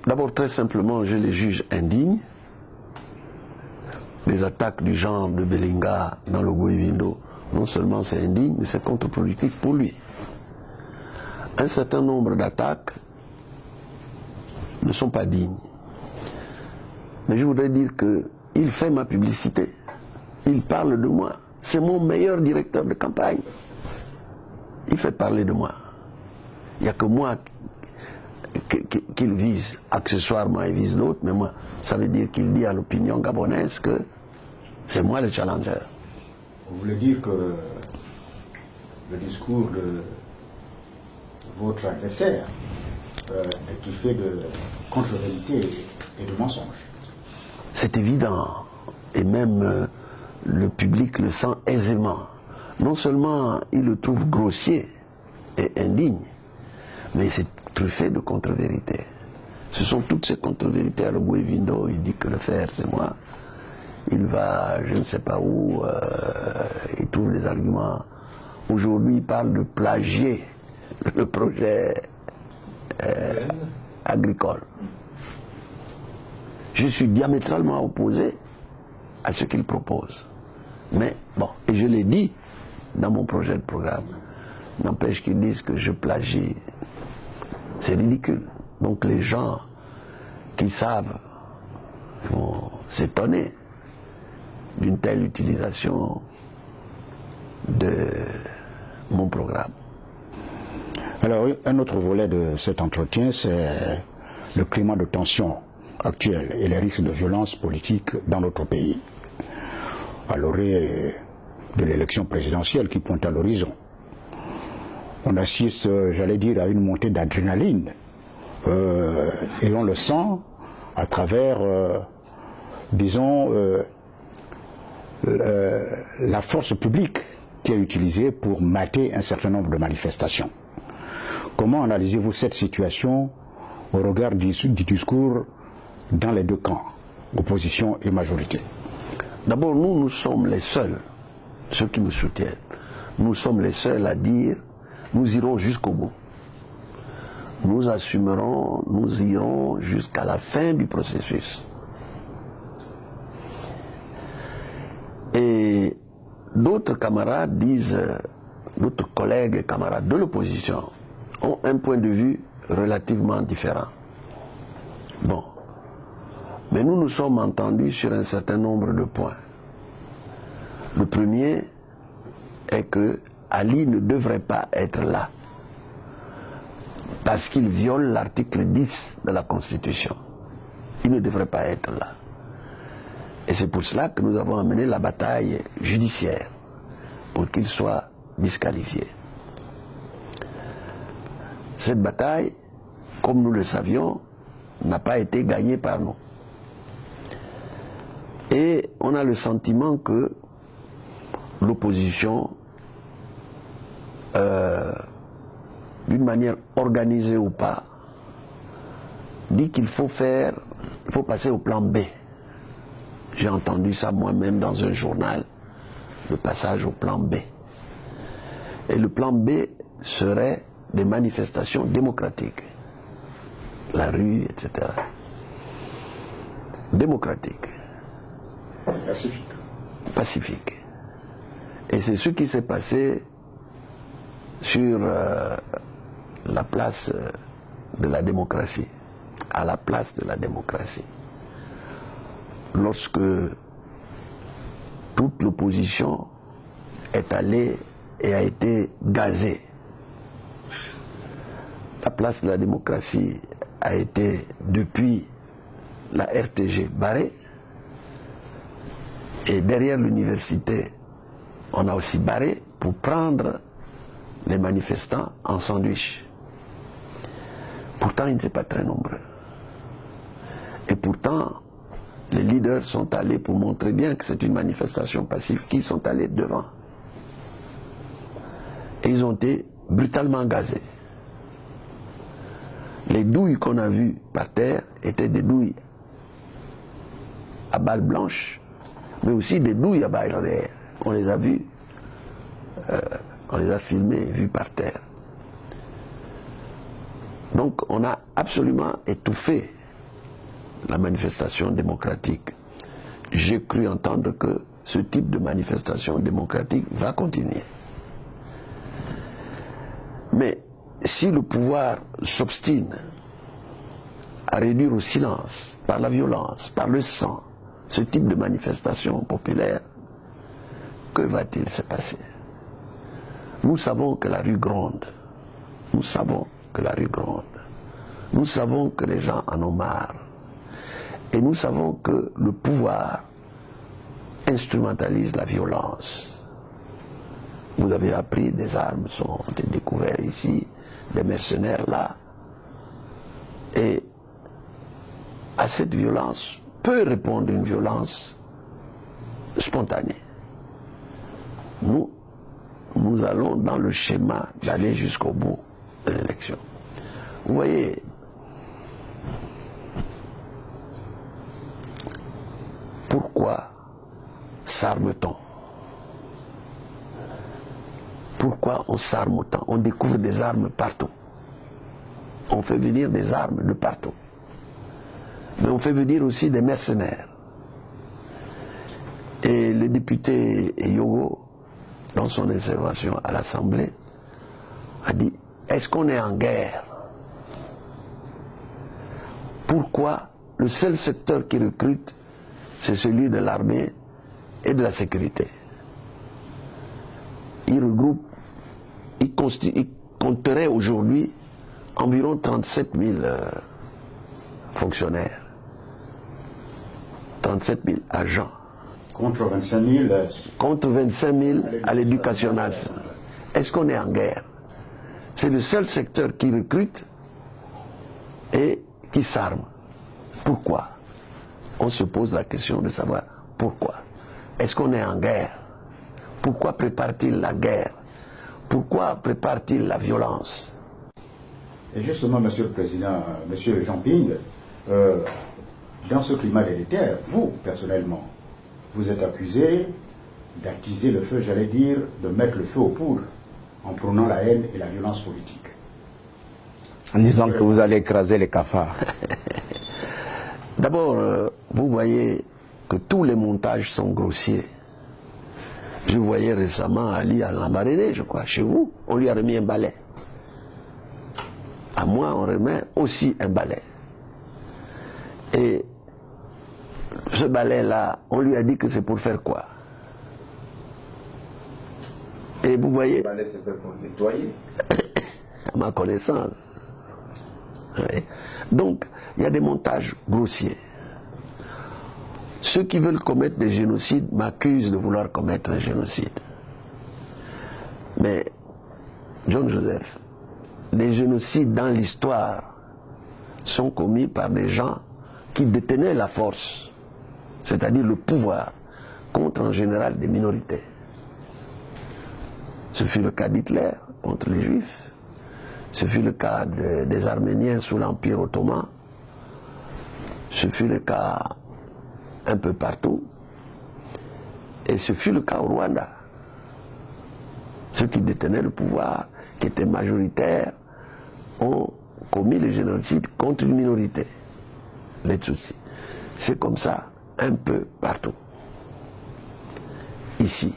d'abord très simplement, je les juge indignes. Les attaques du genre de Belinga dans le Gouévindo, non seulement c'est indigne, mais c'est contre-productif pour lui. Un certain nombre d'attaques ne sont pas dignes. Mais je voudrais dire qu'il fait ma publicité. Il parle de moi. C'est mon meilleur directeur de campagne. Il fait parler de moi. Il n'y a que moi qu'il vise. Accessoirement, il vise d'autres, mais moi, ça veut dire qu'il dit à l'opinion gabonaise que c'est moi le challenger. Vous voulez dire que le discours de votre adversaire est fait de contre-vérité et de mensonges? C'est évident. Et même le public le sent aisément. Non seulement il le trouve grossier et indigne, mais c'est truffé de contre-vérité. Ce sont toutes ces contre-vérités à le Gouévindo. Il dit que le fer, c'est moi. Il va, je ne sais pas où, il trouve des arguments. Aujourd'hui, il parle de plagier le projet agricole. Je suis diamétralement opposé à ce qu'il propose. Mais bon, et je l'ai dit dans mon projet de programme. N'empêche qu'ils disent que je plagie. C'est ridicule. Donc les gens qui savent vont s'étonner d'une telle utilisation de mon programme. Alors, un autre volet de cet entretien, c'est le climat de tension actuel et les risques de violence politique dans notre pays, à l'orée de l'élection présidentielle qui pointe à l'horizon. On assiste, j'allais dire, à une montée d'adrénaline et on le sent à travers, disons, la force publique qui est utilisée pour mater un certain nombre de manifestations. Comment analysez-vous cette situation au regard du discours dans les deux camps, opposition et majorité? D'abord, nous sommes les seuls, ceux qui nous soutiennent, nous sommes les seuls à dire nous irons jusqu'au bout. Nous assumerons, nous irons jusqu'à la fin du processus. Et d'autres camarades disent, d'autres collègues et camarades de l'opposition ont un point de vue relativement différent. Bon. Mais nous nous sommes entendus sur un certain nombre de points. Le premier est que, Ali ne devrait pas être là. Parce qu'il viole l'article 10 de la Constitution. Il ne devrait pas être là. Et c'est pour cela que nous avons amené la bataille judiciaire pour qu'il soit disqualifié. Cette bataille, comme nous le savions, n'a pas été gagnée par nous. Et on a le sentiment que l'opposition, d'une manière organisée ou pas, dit qu'il faut passer au plan B. J'ai entendu ça moi-même dans un journal, le passage au plan B. Et le plan B serait des manifestations démocratiques. La rue, etc. Démocratique. Pacifique. Pacifique. Et c'est ce qui s'est passé sur la place de la démocratie, à la place de la démocratie. Lorsque toute l'opposition est allée et a été gazée, la place de la démocratie a été, depuis la RTG, barrée, et derrière l'université, on a aussi barré pour prendre les manifestants en sandwich. Pourtant, ils n'étaient pas très nombreux. Et pourtant, les leaders sont allés pour montrer bien que c'est une manifestation passive, qu'ils sont allés devant. Et ils ont été brutalement gazés. Les douilles qu'on a vues par terre étaient des douilles à balles blanches, mais aussi des douilles à balles réelles. On les a vues, on les a filmées, vues par terre. Donc on a absolument étouffé la manifestation démocratique. J'ai cru entendre que ce type de manifestation démocratique va continuer. Mais si le pouvoir s'obstine à réduire au silence, par la violence, par le sang, ce type de manifestation populaire, que va-t-il se passer? Nous savons que la rue gronde. Nous savons que la rue gronde. Nous savons que les gens en ont marre. Et nous savons que le pouvoir instrumentalise la violence. Vous avez appris, des armes ont été découvertes ici, des mercenaires là. Et à cette violence peut répondre une violence spontanée. Nous allons dans le schéma d'aller jusqu'au bout de l'élection. Vous voyez, pourquoi s'arme-t-on? Pourquoi on s'arme autant? On découvre des armes partout. On fait venir des armes de partout. Mais on fait venir aussi des mercenaires. Et le député Yogo, dans son intervention à l'Assemblée, a dit, est-ce qu'on est en guerre? Pourquoi le seul secteur qui recrute, c'est celui de l'armée et de la sécurité? Il regroupe, il compterait aujourd'hui environ 37 000 fonctionnaires, 37 000 agents. Contre 25 000. Contre 25 000 à l'éducation nationale. Est-ce qu'on est en guerre? C'est le seul secteur qui recrute et qui s'arme. Pourquoi? On se pose la question de savoir pourquoi. Est-ce qu'on est en guerre? Pourquoi prépare-t-il la guerre? Pourquoi prépare-t-il la violence? Et justement, Monsieur le Président, Monsieur Jean Ping, dans ce climat délétère, vous, personnellement, vous êtes accusé d'attiser le feu, j'allais dire, de mettre le feu aux poudres, en prônant la haine et la violence politique. En disant que vous allez écraser les cafards. D'abord, vous voyez que tous les montages sont grossiers. Je voyais récemment Ali à Lambaréné, je crois, chez vous, on lui a remis un balai. À moi, on remet aussi un balai. Et ce balai-là, on lui a dit que c'est pour faire quoi? Et vous voyez... Il fallait se faire pour nettoyer. À ma connaissance. Oui. Donc, il y a des montages grossiers. Ceux qui veulent commettre des génocides m'accusent de vouloir commettre un génocide. Mais, John Joseph, les génocides dans l'histoire sont commis par des gens qui détenaient la force, c'est-à-dire le pouvoir, contre en général des minorités. Ce fut le cas d'Hitler contre les Juifs, ce fut le cas des Arméniens sous l'Empire ottoman, ce fut le cas un peu partout, et ce fut le cas au Rwanda. Ceux qui détenaient le pouvoir, qui étaient majoritaires, ont commis le génocide contre une minorité, les Tutsis. C'est comme ça un peu partout. Ici,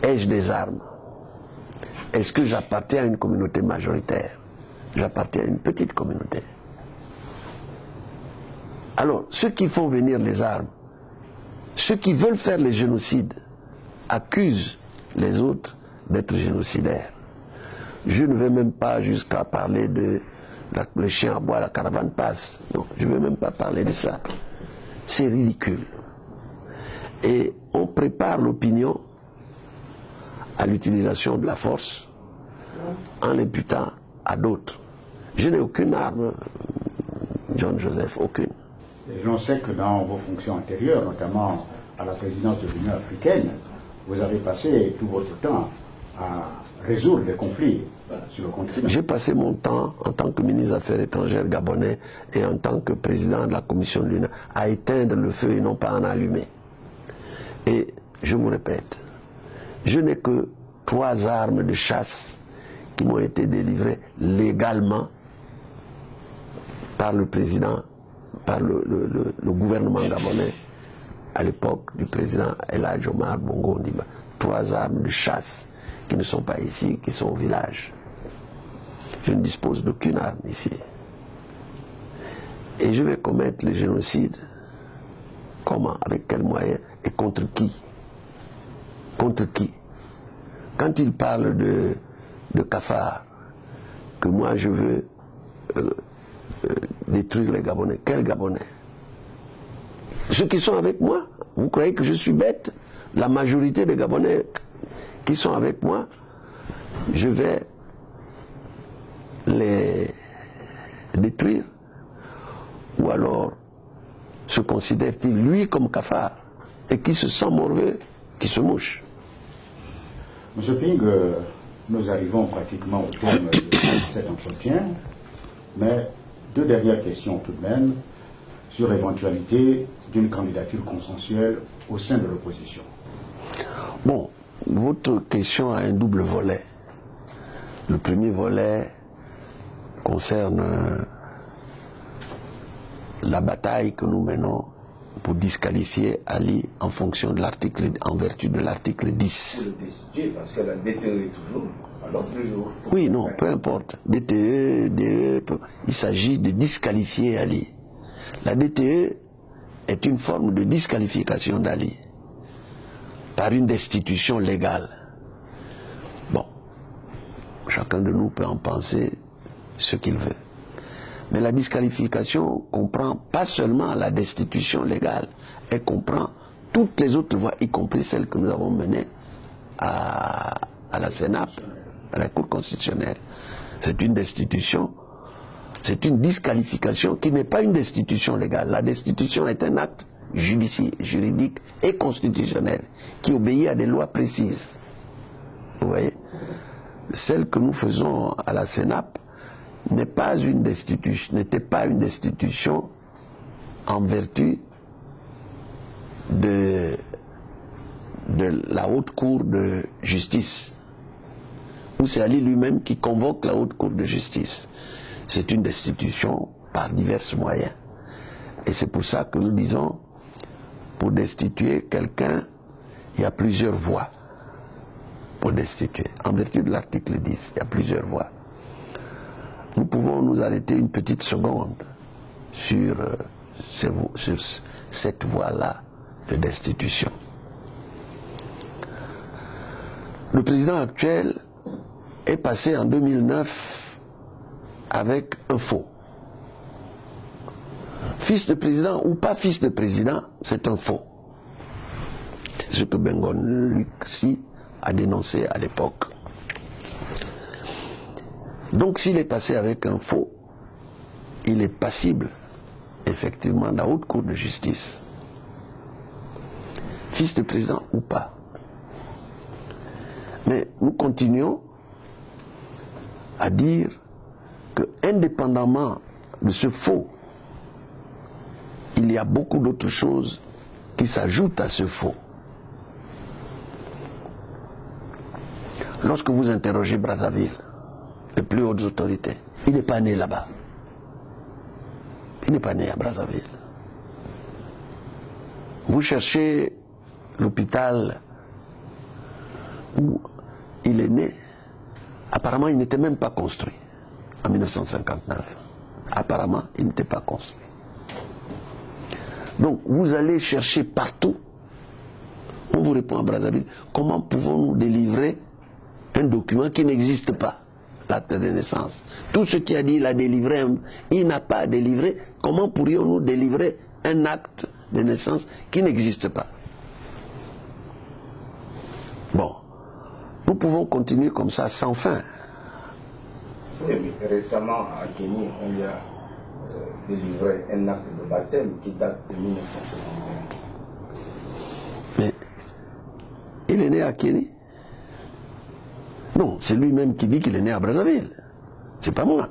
ai-je des armes? Est-ce que j'appartiens à une communauté majoritaire? J'appartiens à une petite communauté. Alors, ceux qui font venir les armes, ceux qui veulent faire les génocides, accusent les autres d'être génocidaires. Je ne vais même pas jusqu'à parler de le chien à bois, la caravane passe. Non, je ne vais même pas parler de ça. C'est ridicule. Et on prépare l'opinion à l'utilisation de la force en l'imputant à d'autres. Je n'ai aucune arme, John Joseph, aucune. Et l'on sait que dans vos fonctions antérieures, notamment à la présidence de l'Union africaine, vous avez passé tout votre temps à résoudre des conflits sur le continent. J'ai passé mon temps en tant que ministre des Affaires étrangères gabonais et en tant que président de la commission de l'UNA à éteindre le feu et non pas à en allumer. Et je vous répète, je n'ai que 3 armes de chasse qui m'ont été délivrées légalement par le président, par le gouvernement gabonais à l'époque du président El Hadj Omar Bongo Ondimba. 3 armes de chasse qui ne sont pas ici, qui sont au village. Je ne dispose d'aucune arme ici. Et je vais commettre le génocide. Comment? Avec quels moyens? Et contre qui? Contre qui? Quand il parle de cafards, que moi je veux détruire les Gabonais, quels Gabonais? Ceux qui sont avec moi. Vous croyez que je suis bête? La majorité des Gabonais qui sont avec moi, je vais les détruire? Ou alors se considère-t-il lui comme cafard et qui se sent morveux, qui se mouche? Monsieur Ping, nous arrivons pratiquement au terme de cet entretien, mais 2 dernières questions tout de même sur l'éventualité d'une candidature consensuelle au sein de l'opposition. Bon, votre question a un double volet. Le premier volet concerne la bataille que nous menons pour disqualifier Ali en fonction de l'article, en vertu de l'article 10. Pour le destituer, parce que la DTE est toujours à l'ordre du jour. Oui, non, peu importe. DTE, DE, il s'agit de disqualifier Ali. La DTE est une forme de disqualification d'Ali par une destitution légale. Bon, chacun de nous peut en penser ce qu'il veut. Mais la disqualification comprend pas seulement la destitution légale, elle comprend toutes les autres voies, y compris celles que nous avons menées à la CNAP, à la Cour constitutionnelle. C'est une destitution, c'est une disqualification qui n'est pas une destitution légale. La destitution est un acte juridique et constitutionnel qui obéit à des lois précises. Vous voyez? Celle que nous faisons à la CNAP n'était pas une destitution en vertu de la haute cour de justice, où c'est Ali lui-même qui convoque la haute cour de justice. C'est une destitution par divers moyens. Et c'est pour ça que nous disons, pour destituer quelqu'un, il y a plusieurs voies pour destituer. En vertu de l'article 10, il y a plusieurs voies. Nous pouvons nous arrêter une petite seconde sur cette voie-là de destitution. Le président actuel est passé en 2009 avec un faux. Fils de président ou pas fils de président, c'est un faux. C'est ce que Bengon Luxi a dénoncé à l'époque. Donc s'il est passé avec un faux, il est passible, effectivement, de la haute cour de justice. Fils de président ou pas. Mais nous continuons à dire que, indépendamment de ce faux, il y a beaucoup d'autres choses qui s'ajoutent à ce faux. Lorsque vous interrogez Brazzaville, les plus hautes autorités, il n'est pas né là-bas. Il n'est pas né à Brazzaville. Vous cherchez l'hôpital où il est né. Apparemment, il n'était même pas construit en 1959. Apparemment, il n'était pas construit. Donc, vous allez chercher partout. On vous répond à Brazzaville. Comment pouvons-nous délivrer un document qui n'existe pas, l'acte de naissance? Tout ce qui a dit il a délivré, il n'a pas délivré. Comment pourrions-nous délivrer un acte de naissance qui n'existe pas? Bon, nous pouvons continuer comme ça sans fin. Oui, mais récemment, à Kény, on lui a délivré un acte de baptême qui date de 1961. Mais il est né à Kény? Non, c'est lui-même qui dit qu'il est né à Brazzaville. C'est pas moi.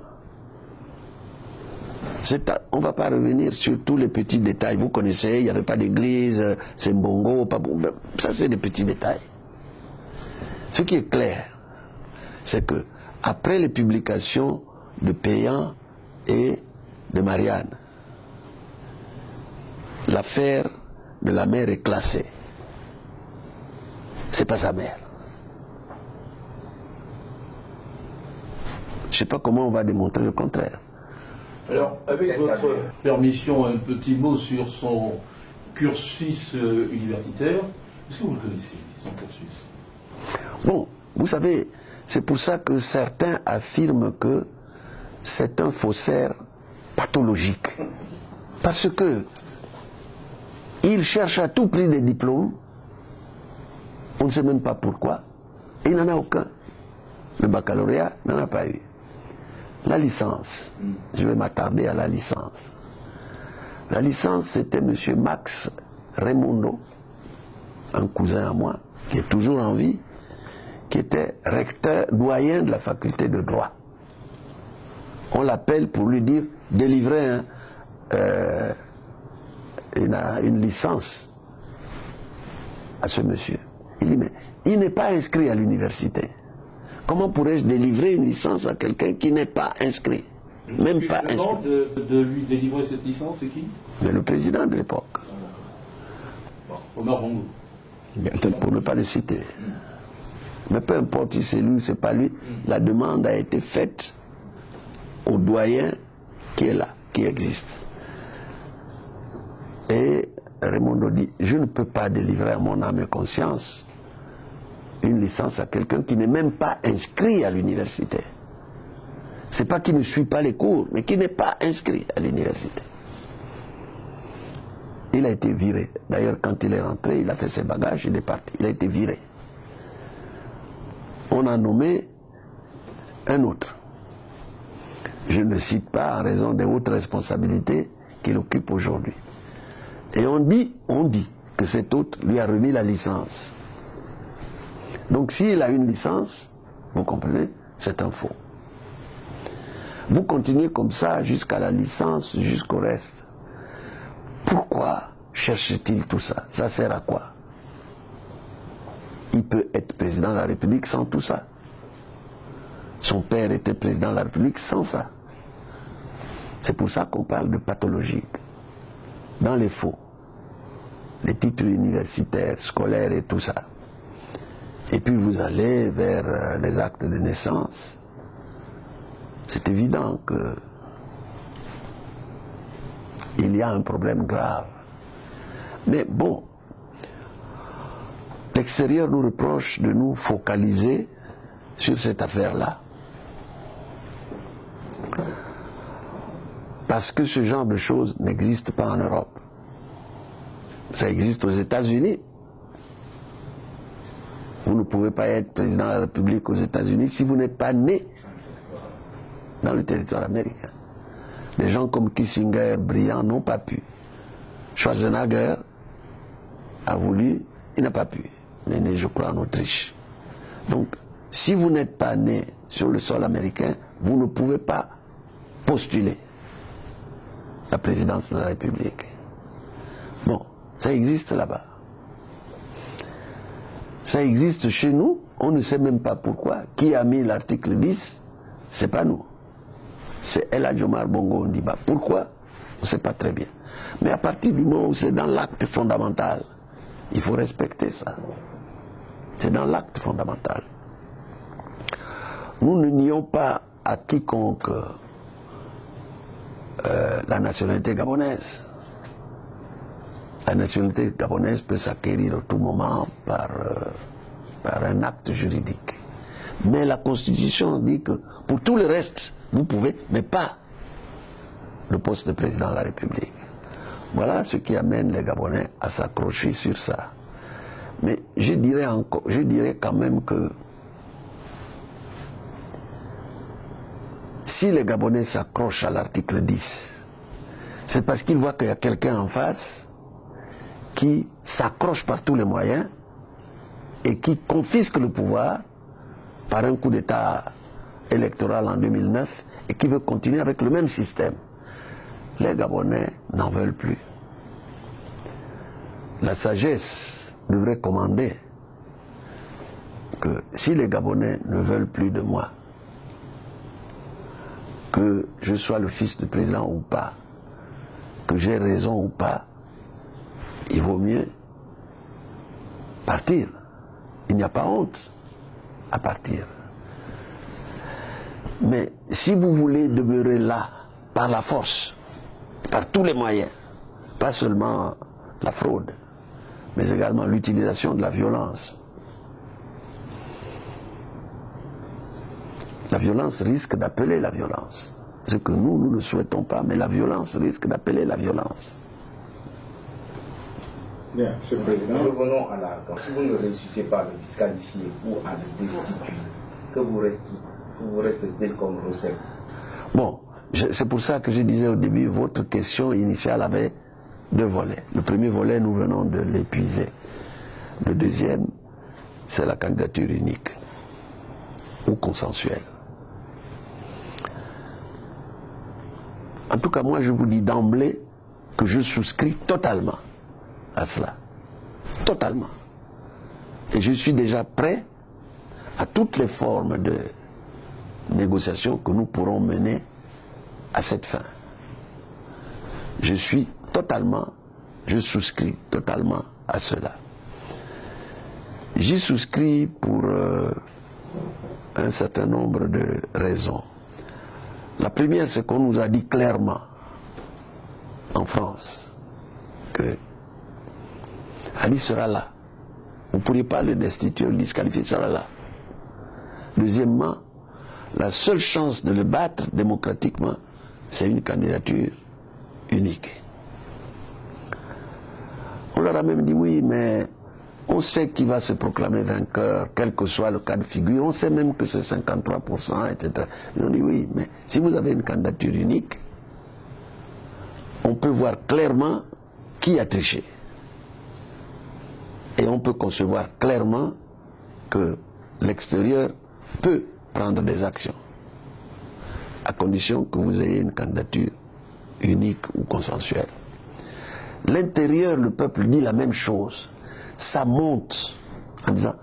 On ne va pas revenir sur tous les petits détails. Vous connaissez, il n'y avait pas d'église, c'est Mbongo, pas bon. Ça, c'est des petits détails. Ce qui est clair, c'est que après les publications de Payan et de Marianne, l'affaire de la mère est classée. C'est pas sa mère. Je ne sais pas comment on va démontrer le contraire. Alors, avec votre permission, un petit mot sur son cursus universitaire. Est-ce que vous le connaissez, son cursus? Bon, vous savez, c'est pour ça que certains affirment que c'est un faussaire pathologique. Parce que il cherche à tout prix des diplômes, on ne sait même pas pourquoi, et il n'en a aucun. Le baccalauréat n'en a pas eu. La licence, je vais m'attarder à la licence. La licence, c'était M. Max Raimondo, un cousin à moi, qui est toujours en vie, qui était recteur, doyen de la faculté de droit. On l'appelle pour lui dire, délivrer une licence à ce monsieur. Il dit, mais il n'est pas inscrit à l'université. Comment pourrais-je délivrer une licence à quelqu'un qui n'est pas inscrit? Même pas inscrit. De lui délivrer cette licence, c'est qui? Mais le président de l'époque. Bon, Omar Bongo. Pour ne pas le citer. Mais peu importe si c'est lui ou c'est pas lui, la demande a été faite au doyen qui est là, qui existe. Et Raimondo dit, je ne peux pas délivrer à mon âme et conscience une licence à quelqu'un qui n'est même pas inscrit à l'université. C'est pas qu'il ne suit pas les cours, mais qui n'est pas inscrit à l'université. Il a été viré. D'ailleurs, quand il est rentré, il a fait ses bagages, il est parti. Il a été viré. On a nommé un autre. Je ne le cite pas en raison des hautes responsabilités qu'il occupe aujourd'hui. Et on dit que cet autre lui a remis la licence. Donc s'il a une licence, vous comprenez, c'est un faux. Vous continuez comme ça jusqu'à la licence, jusqu'au reste. Pourquoi cherche-t-il tout ça? Ça sert à quoi? Il peut être président de la République sans tout ça. Son père était président de la République sans ça. C'est pour ça qu'on parle de pathologique. Dans les faux, les titres universitaires, scolaires et tout ça. Et puis vous allez vers les actes de naissance. C'est évident que il y a un problème grave. Mais bon, l'extérieur nous reproche de nous focaliser sur cette affaire-là. Parce que ce genre de choses n'existe pas en Europe. Ça existe aux États-Unis. Vous ne pouvez pas être président de la République aux États-Unis si vous n'êtes pas né dans le territoire américain. Des gens comme Kissinger, brillants, n'ont pas pu. Schwarzenegger a voulu, il n'a pas pu. Il est né, je crois, en Autriche. Donc, si vous n'êtes pas né sur le sol américain, vous ne pouvez pas postuler la présidence de la République. Bon, ça existe là-bas. Ça existe chez nous, on ne sait même pas pourquoi. Qui a mis l'article 10? C'est pas nous. C'est El Hadji Omar Bongo Ondimba. Pourquoi? On ne sait pas très bien. Mais à partir du moment où c'est dans l'acte fondamental, il faut respecter ça. C'est dans l'acte fondamental. Nous ne nions pas à quiconque la nationalité gabonaise. La nationalité gabonaise peut s'acquérir à tout moment par un acte juridique. Mais la Constitution dit que pour tout le reste, vous pouvez, mais pas le poste de président de la République. Voilà ce qui amène les Gabonais à s'accrocher sur ça. Mais je dirais quand même que si les Gabonais s'accrochent à l'article 10, c'est parce qu'ils voient qu'il y a quelqu'un en face qui s'accroche par tous les moyens et qui confisque le pouvoir par un coup d'État électoral en 2009 et qui veut continuer avec le même système. Les Gabonais n'en veulent plus. La sagesse devrait commander que si les Gabonais ne veulent plus de moi, que je sois le fils du président ou pas, que j'ai raison ou pas, il vaut mieux partir. Il n'y a pas honte à partir. Mais si vous voulez demeurer là, par la force, par tous les moyens, pas seulement la fraude, mais également l'utilisation de la violence risque d'appeler la violence. Ce que nous ne souhaitons pas, mais la violence risque d'appeler la violence. Bien, Monsieur le Président. Revenons à la... Si vous ne réussissez pas à le disqualifier ou à le destituer, que vous restez-il comme recette? Bon, c'est pour ça que je disais au début, votre question initiale avait deux volets. Le premier volet, nous venons de l'épuiser. Le deuxième, c'est la candidature unique ou consensuelle. En tout cas, moi, je vous dis d'emblée que je souscris totalement à cela. Totalement. Et je suis déjà prêt à toutes les formes de négociations que nous pourrons mener à cette fin. Je souscris totalement à cela. J'y souscris pour un certain nombre de raisons. La première, c'est qu'on nous a dit clairement en France que Ali sera là. Vous ne pourriez pas le destituer, le disqualifier, il sera là. Deuxièmement, la seule chance de le battre démocratiquement, c'est une candidature unique. On leur a même dit oui, mais on sait qui va se proclamer vainqueur, quel que soit le cas de figure, on sait même que c'est 53%, etc. Ils ont dit oui, mais si vous avez une candidature unique, on peut voir clairement qui a triché. Et on peut concevoir clairement que l'extérieur peut prendre des actions, à condition que vous ayez une candidature unique ou consensuelle. L'intérieur, le peuple dit la même chose. Ça monte en disant,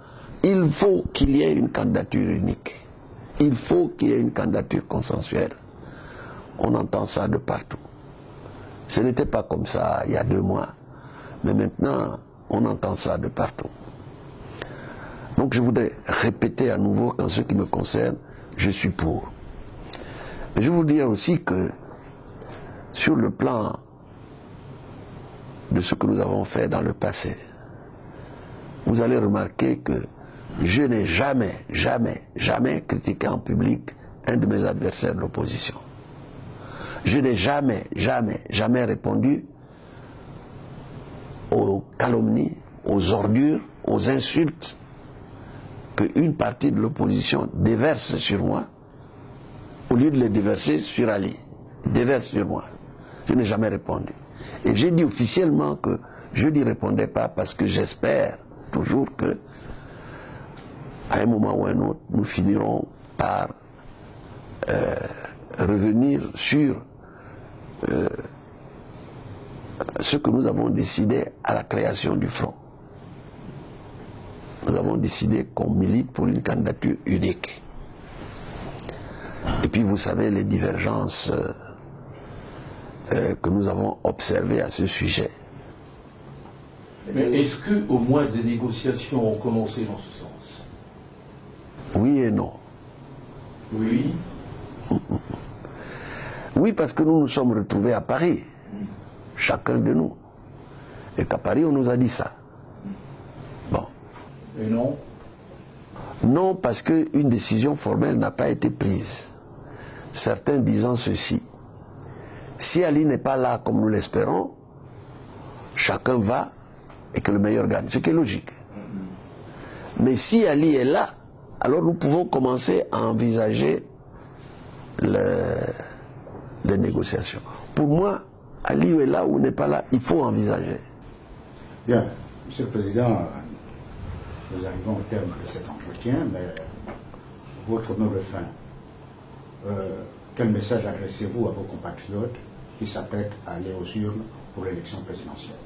il faut qu'il y ait une candidature unique. Il faut qu'il y ait une candidature consensuelle. On entend ça de partout. Ce n'était pas comme ça il y a 2 mois, mais maintenant, on entend ça de partout. Donc je voudrais répéter à nouveau qu'en ce qui me concerne, je suis pour. Mais je vous dire aussi que sur le plan de ce que nous avons fait dans le passé, vous allez remarquer que je n'ai jamais critiqué en public un de mes adversaires de l'opposition. Je n'ai jamais répondu aux calomnies, aux ordures, aux insultes qu'une partie de l'opposition déverse sur moi, au lieu de les déverser sur Ali, déverse sur moi. Je n'ai jamais répondu. Et j'ai dit officiellement que je n'y répondais pas parce que j'espère toujours que, à un moment ou à un autre, nous finirons par revenir sur ce que nous avons décidé à la création du Front. Nous avons décidé qu'on milite pour une candidature unique. Et puis vous savez les divergences que nous avons observées à ce sujet. Mais est-ce qu'au moins des négociations ont commencé dans ce sens? Oui et non. Oui. Oui, parce que nous nous sommes retrouvés à Paris, chacun de nous. Et qu'à Paris, on nous a dit ça. Bon. Et non? Non, parce qu'une décision formelle n'a pas été prise. Certains disant ceci: si Ali n'est pas là comme nous l'espérons, chacun va et que le meilleur gagne, ce qui est logique. Mais si Ali est là, alors nous pouvons commencer à envisager les négociations. Pour moi, Ali est là ou n'est pas là, il faut envisager. Bien, Monsieur le Président, nous arrivons au terme de cet entretien, mais votre mot de fin, quel message adressez-vous à vos compatriotes qui s'apprêtent à aller aux urnes pour l'élection présidentielle?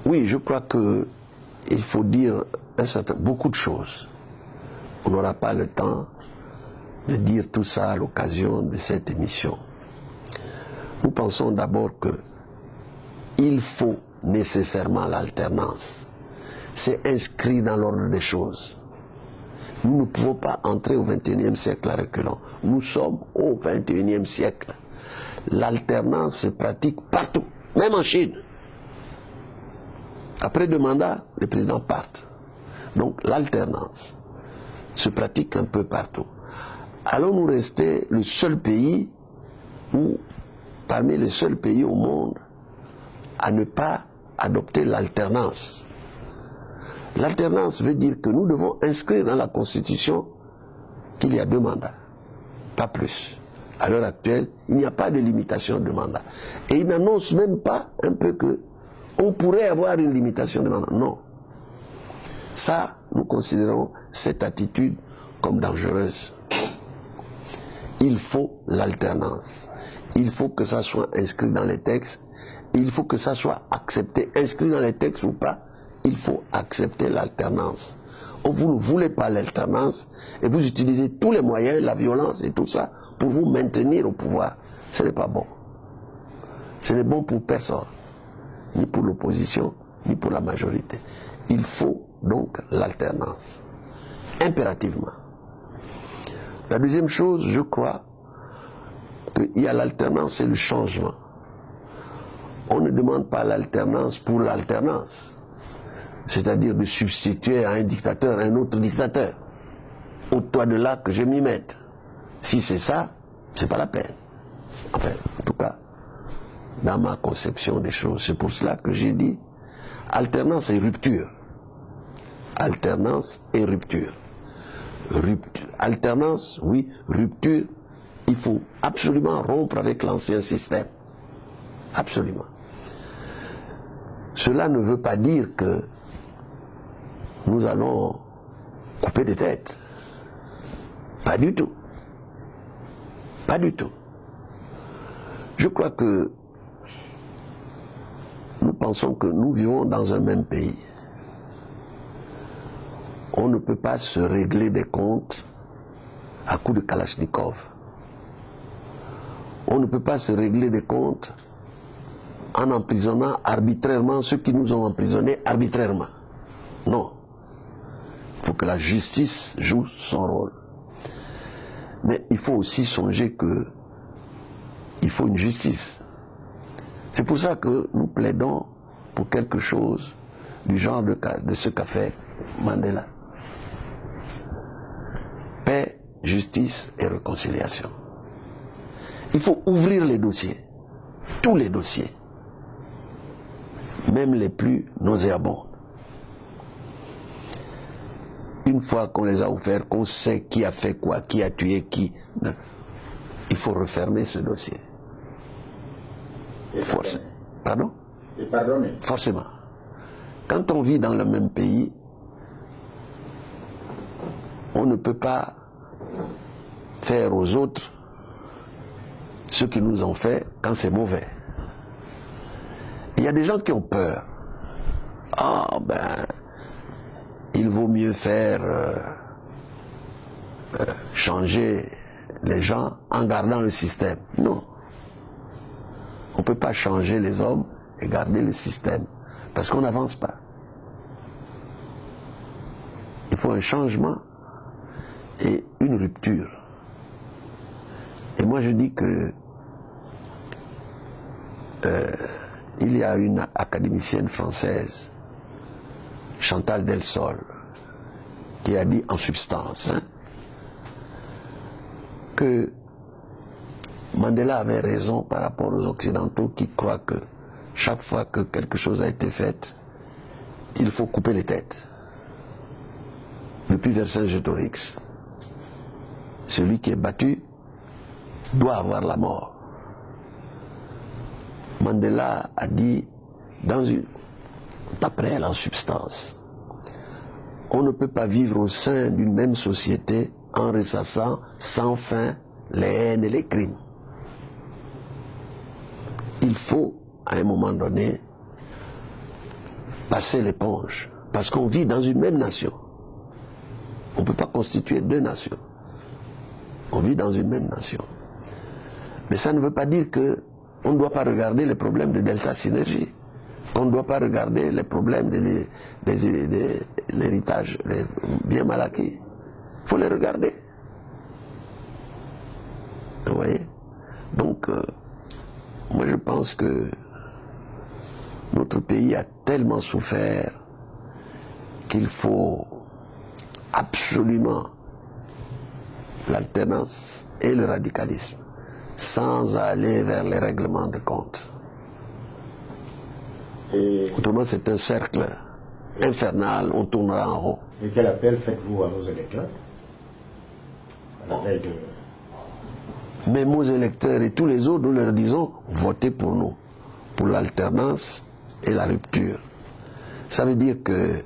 Oui, je crois qu'il faut dire beaucoup de choses. On n'aura pas le temps de dire tout ça à l'occasion de cette émission. Nous pensons d'abord qu'il faut nécessairement l'alternance. C'est inscrit dans l'ordre des choses. Nous ne pouvons pas entrer au XXIe siècle à reculons. Nous sommes au XXIe siècle. L'alternance se pratique partout, même en Chine. Après 2 mandats, les présidents partent. Donc l'alternance se pratique un peu partout. Allons-nous rester le seul pays, ou parmi les seuls pays au monde, à ne pas adopter l'alternance? L'alternance veut dire que nous devons inscrire dans la Constitution qu'il y a 2 mandats, pas plus. À l'heure actuelle, il n'y a pas de limitation de mandat. Et il n'annonce même pas un peu que on pourrait avoir une limitation de mandat. Non. Ça, nous considérons cette attitude comme dangereuse. Il faut l'alternance. Il faut que ça soit inscrit dans les textes. Il faut que ça soit accepté. Inscrit dans les textes ou pas, il faut accepter l'alternance. Vous ne voulez pas l'alternance et vous utilisez tous les moyens, la violence et tout ça, pour vous maintenir au pouvoir. Ce n'est pas bon. Ce n'est bon pour personne. Ni pour l'opposition, ni pour la majorité. Il faut donc l'alternance. Impérativement. La deuxième chose, je crois, qu'il y a l'alternance et le changement. On ne demande pas l'alternance pour l'alternance. C'est-à-dire de substituer à un dictateur un autre dictateur. Au-delà de là que je m'y mette. Si c'est ça, c'est pas la peine. Enfin, en tout cas, dans ma conception des choses. C'est pour cela que j'ai dit alternance et rupture. Alternance et rupture. Alternance, oui. Rupture, il faut absolument rompre avec l'ancien système. Absolument. Cela ne veut pas dire que nous allons couper des têtes. Pas du tout. Pas du tout. Je crois que nous pensons que nous vivons dans un même pays. On ne peut pas se régler des comptes à coups de Kalachnikov. On ne peut pas se régler des comptes en emprisonnant arbitrairement ceux qui nous ont emprisonnés arbitrairement. Non. Il faut que la justice joue son rôle. Mais il faut aussi songer qu'il faut une justice. C'est pour ça que nous plaidons pour quelque chose du genre de ce qu'a fait Mandela. Paix, justice et réconciliation. Il faut ouvrir les dossiers, tous les dossiers, même les plus nauséabonds. Une fois qu'on les a ouverts, qu'on sait qui a fait quoi, qui a tué qui, il faut refermer ce dossier. Pardon? Et pardonner. Forcément. Quand on vit dans le même pays, on ne peut pas faire aux autres ce qu'ils nous ont fait quand c'est mauvais. Il y a des gens qui ont peur. Ah ben, il vaut mieux faire changer les gens en gardant le système. Non. On ne peut pas changer les hommes et garder le système, parce qu'on n'avance pas. Il faut un changement et une rupture. Et moi je dis que il y a une académicienne française, Chantal Delsol, qui a dit en substance que Mandela avait raison par rapport aux Occidentaux qui croient que chaque fois que quelque chose a été fait, il faut couper les têtes. Depuis Vercingétorix, celui qui est battu doit avoir la mort. Mandela a dit, d'après elle en substance, on ne peut pas vivre au sein d'une même société en ressassant sans fin les haines et les crimes. Il faut, à un moment donné, passer l'éponge, parce qu'on vit dans une même nation. On ne peut pas constituer deux nations. On vit dans une même nation. Mais ça ne veut pas dire qu'on ne doit pas regarder les problèmes de Delta Synergie, qu'on ne doit pas regarder les problèmes de l'héritage, les biens mal acquis. Il faut les regarder. Vous voyez? Donc, moi je pense que notre pays a tellement souffert qu'il faut absolument l'alternance et le radicalisme, sans aller vers les règlements de compte. Autrement, c'est un cercle infernal, on tournera en rond. Et quel appel faites-vous à vos électeurs à la veille de... Mais nos électeurs et tous les autres, nous leur disons, votez pour nous, pour l'alternance et la rupture. Ça veut dire que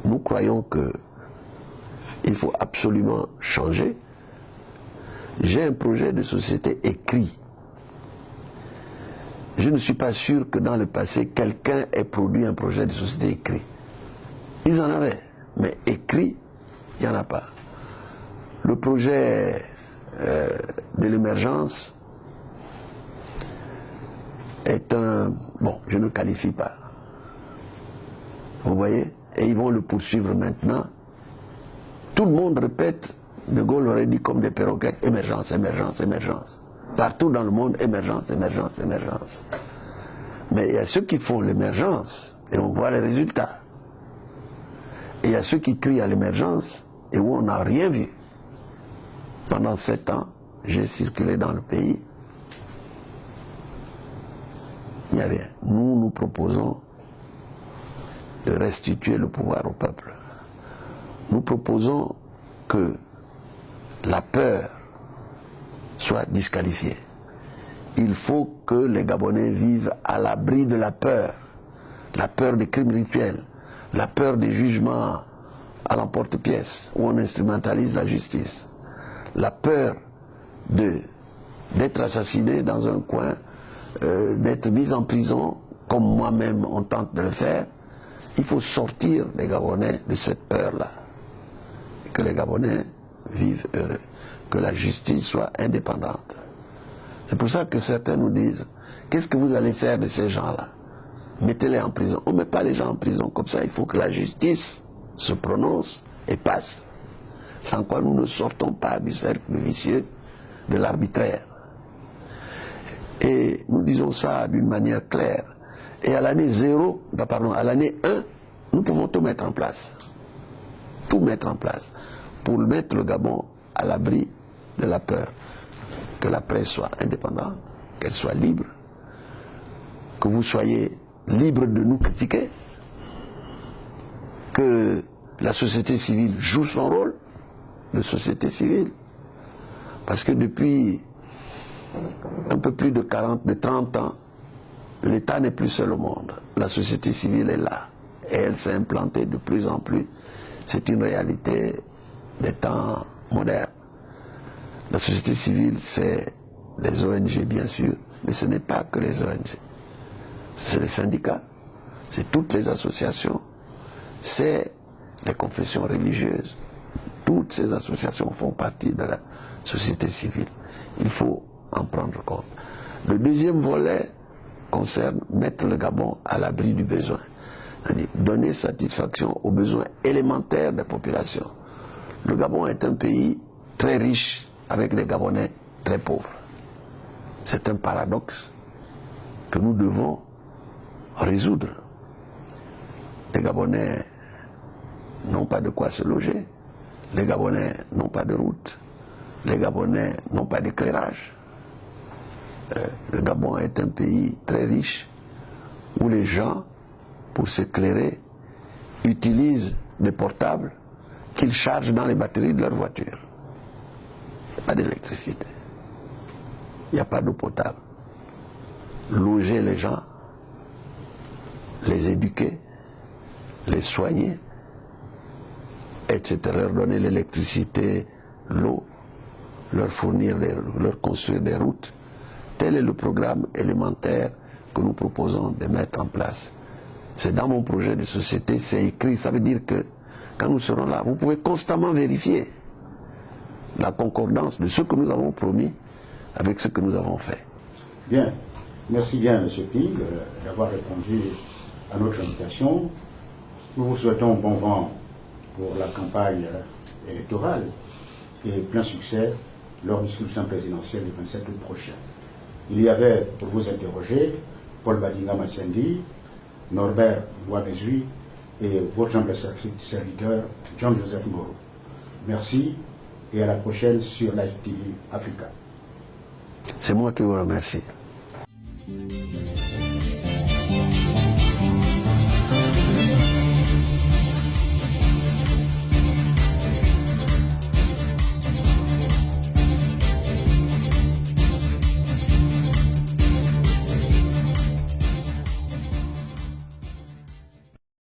nous croyons que il faut absolument changer. J'ai un projet de société écrit. Je ne suis pas sûr que dans le passé, quelqu'un ait produit un projet de société écrit. Ils en avaient, mais écrit, il n'y en a pas. Le projet de l'émergence est un... Bon, je ne qualifie pas. Vous voyez? Et ils vont le poursuivre maintenant. Tout le monde répète, De Gaulle aurait dit comme des perroquets, émergence, émergence, émergence. Partout dans le monde, émergence, émergence, émergence. Mais il y a ceux qui font l'émergence et on voit les résultats. Et il y a ceux qui crient à l'émergence et où on n'a rien vu. Pendant 7 ans, j'ai circulé dans le pays. Il n'y a rien. Nous, nous proposons de restituer le pouvoir au peuple. Nous proposons que la peur soit disqualifiée. Il faut que les Gabonais vivent à l'abri de la peur des crimes rituels, la peur des jugements à l'emporte-pièce, où on instrumentalise la justice, la peur d'être assassiné dans un coin, d'être mis en prison, comme moi-même on tente de le faire. Il faut sortir les Gabonais de cette peur-là, et que les Gabonais vivent heureux, que la justice soit indépendante. C'est pour ça que certains nous disent, qu'est-ce que vous allez faire de ces gens-là? Mettez-les en prison. On ne met pas les gens en prison comme ça, il faut que la justice se prononce et passe. Sans quoi nous ne sortons pas du cercle vicieux de l'arbitraire. Et nous disons ça d'une manière claire. Et à l'année 0, pardon, à l'année 1, nous pouvons tout mettre en place. Tout mettre en place pour mettre le Gabon à l'abri de la peur. Que la presse soit indépendante, qu'elle soit libre, que vous soyez libre de nous critiquer, que la société civile joue son rôle de société civile. Parce que depuis un peu plus de 30 ans, l'État n'est plus seul au monde. La société civile est là. Et elle s'est implantée de plus en plus. C'est une réalité des temps modernes. La société civile, c'est les ONG, bien sûr, mais ce n'est pas que les ONG. C'est les syndicats, c'est toutes les associations, c'est les confessions religieuses. Toutes ces associations font partie de la société civile. Il faut en prendre compte. Le deuxième volet concerne mettre le Gabon à l'abri du besoin. C'est-à-dire donner satisfaction aux besoins élémentaires des populations. Le Gabon est un pays très riche avec des Gabonais très pauvres. C'est un paradoxe que nous devons résoudre. Les Gabonais n'ont pas de quoi se loger. Les Gabonais n'ont pas de route. Les Gabonais n'ont pas d'éclairage. Le Gabon est un pays très riche où les gens, pour s'éclairer, utilisent des portables qu'ils chargent dans les batteries de leur voiture. Il n'y a pas d'électricité. Il n'y a pas d'eau potable. Loger les gens, les éduquer, les soigner, etc. Leur donner l'électricité, l'eau, leur fournir, leur construire des routes. Tel est le programme élémentaire que nous proposons de mettre en place. C'est dans mon projet de société, c'est écrit. Ça veut dire que quand nous serons là, vous pouvez constamment vérifier la concordance de ce que nous avons promis avec ce que nous avons fait. Bien. Merci bien, M. Ping, d'avoir répondu à notre invitation. Nous vous souhaitons bon vent pour la campagne électorale et plein succès lors du scrutin présidentiel du 27 août prochain. Il y avait, pour vous interroger, Paul Badinga Matsendi, Norbert Ouabezui et votre humble serviteur, John-Joseph Ngoro. Merci et à la prochaine sur Live TV Africa. C'est moi qui vous remercie.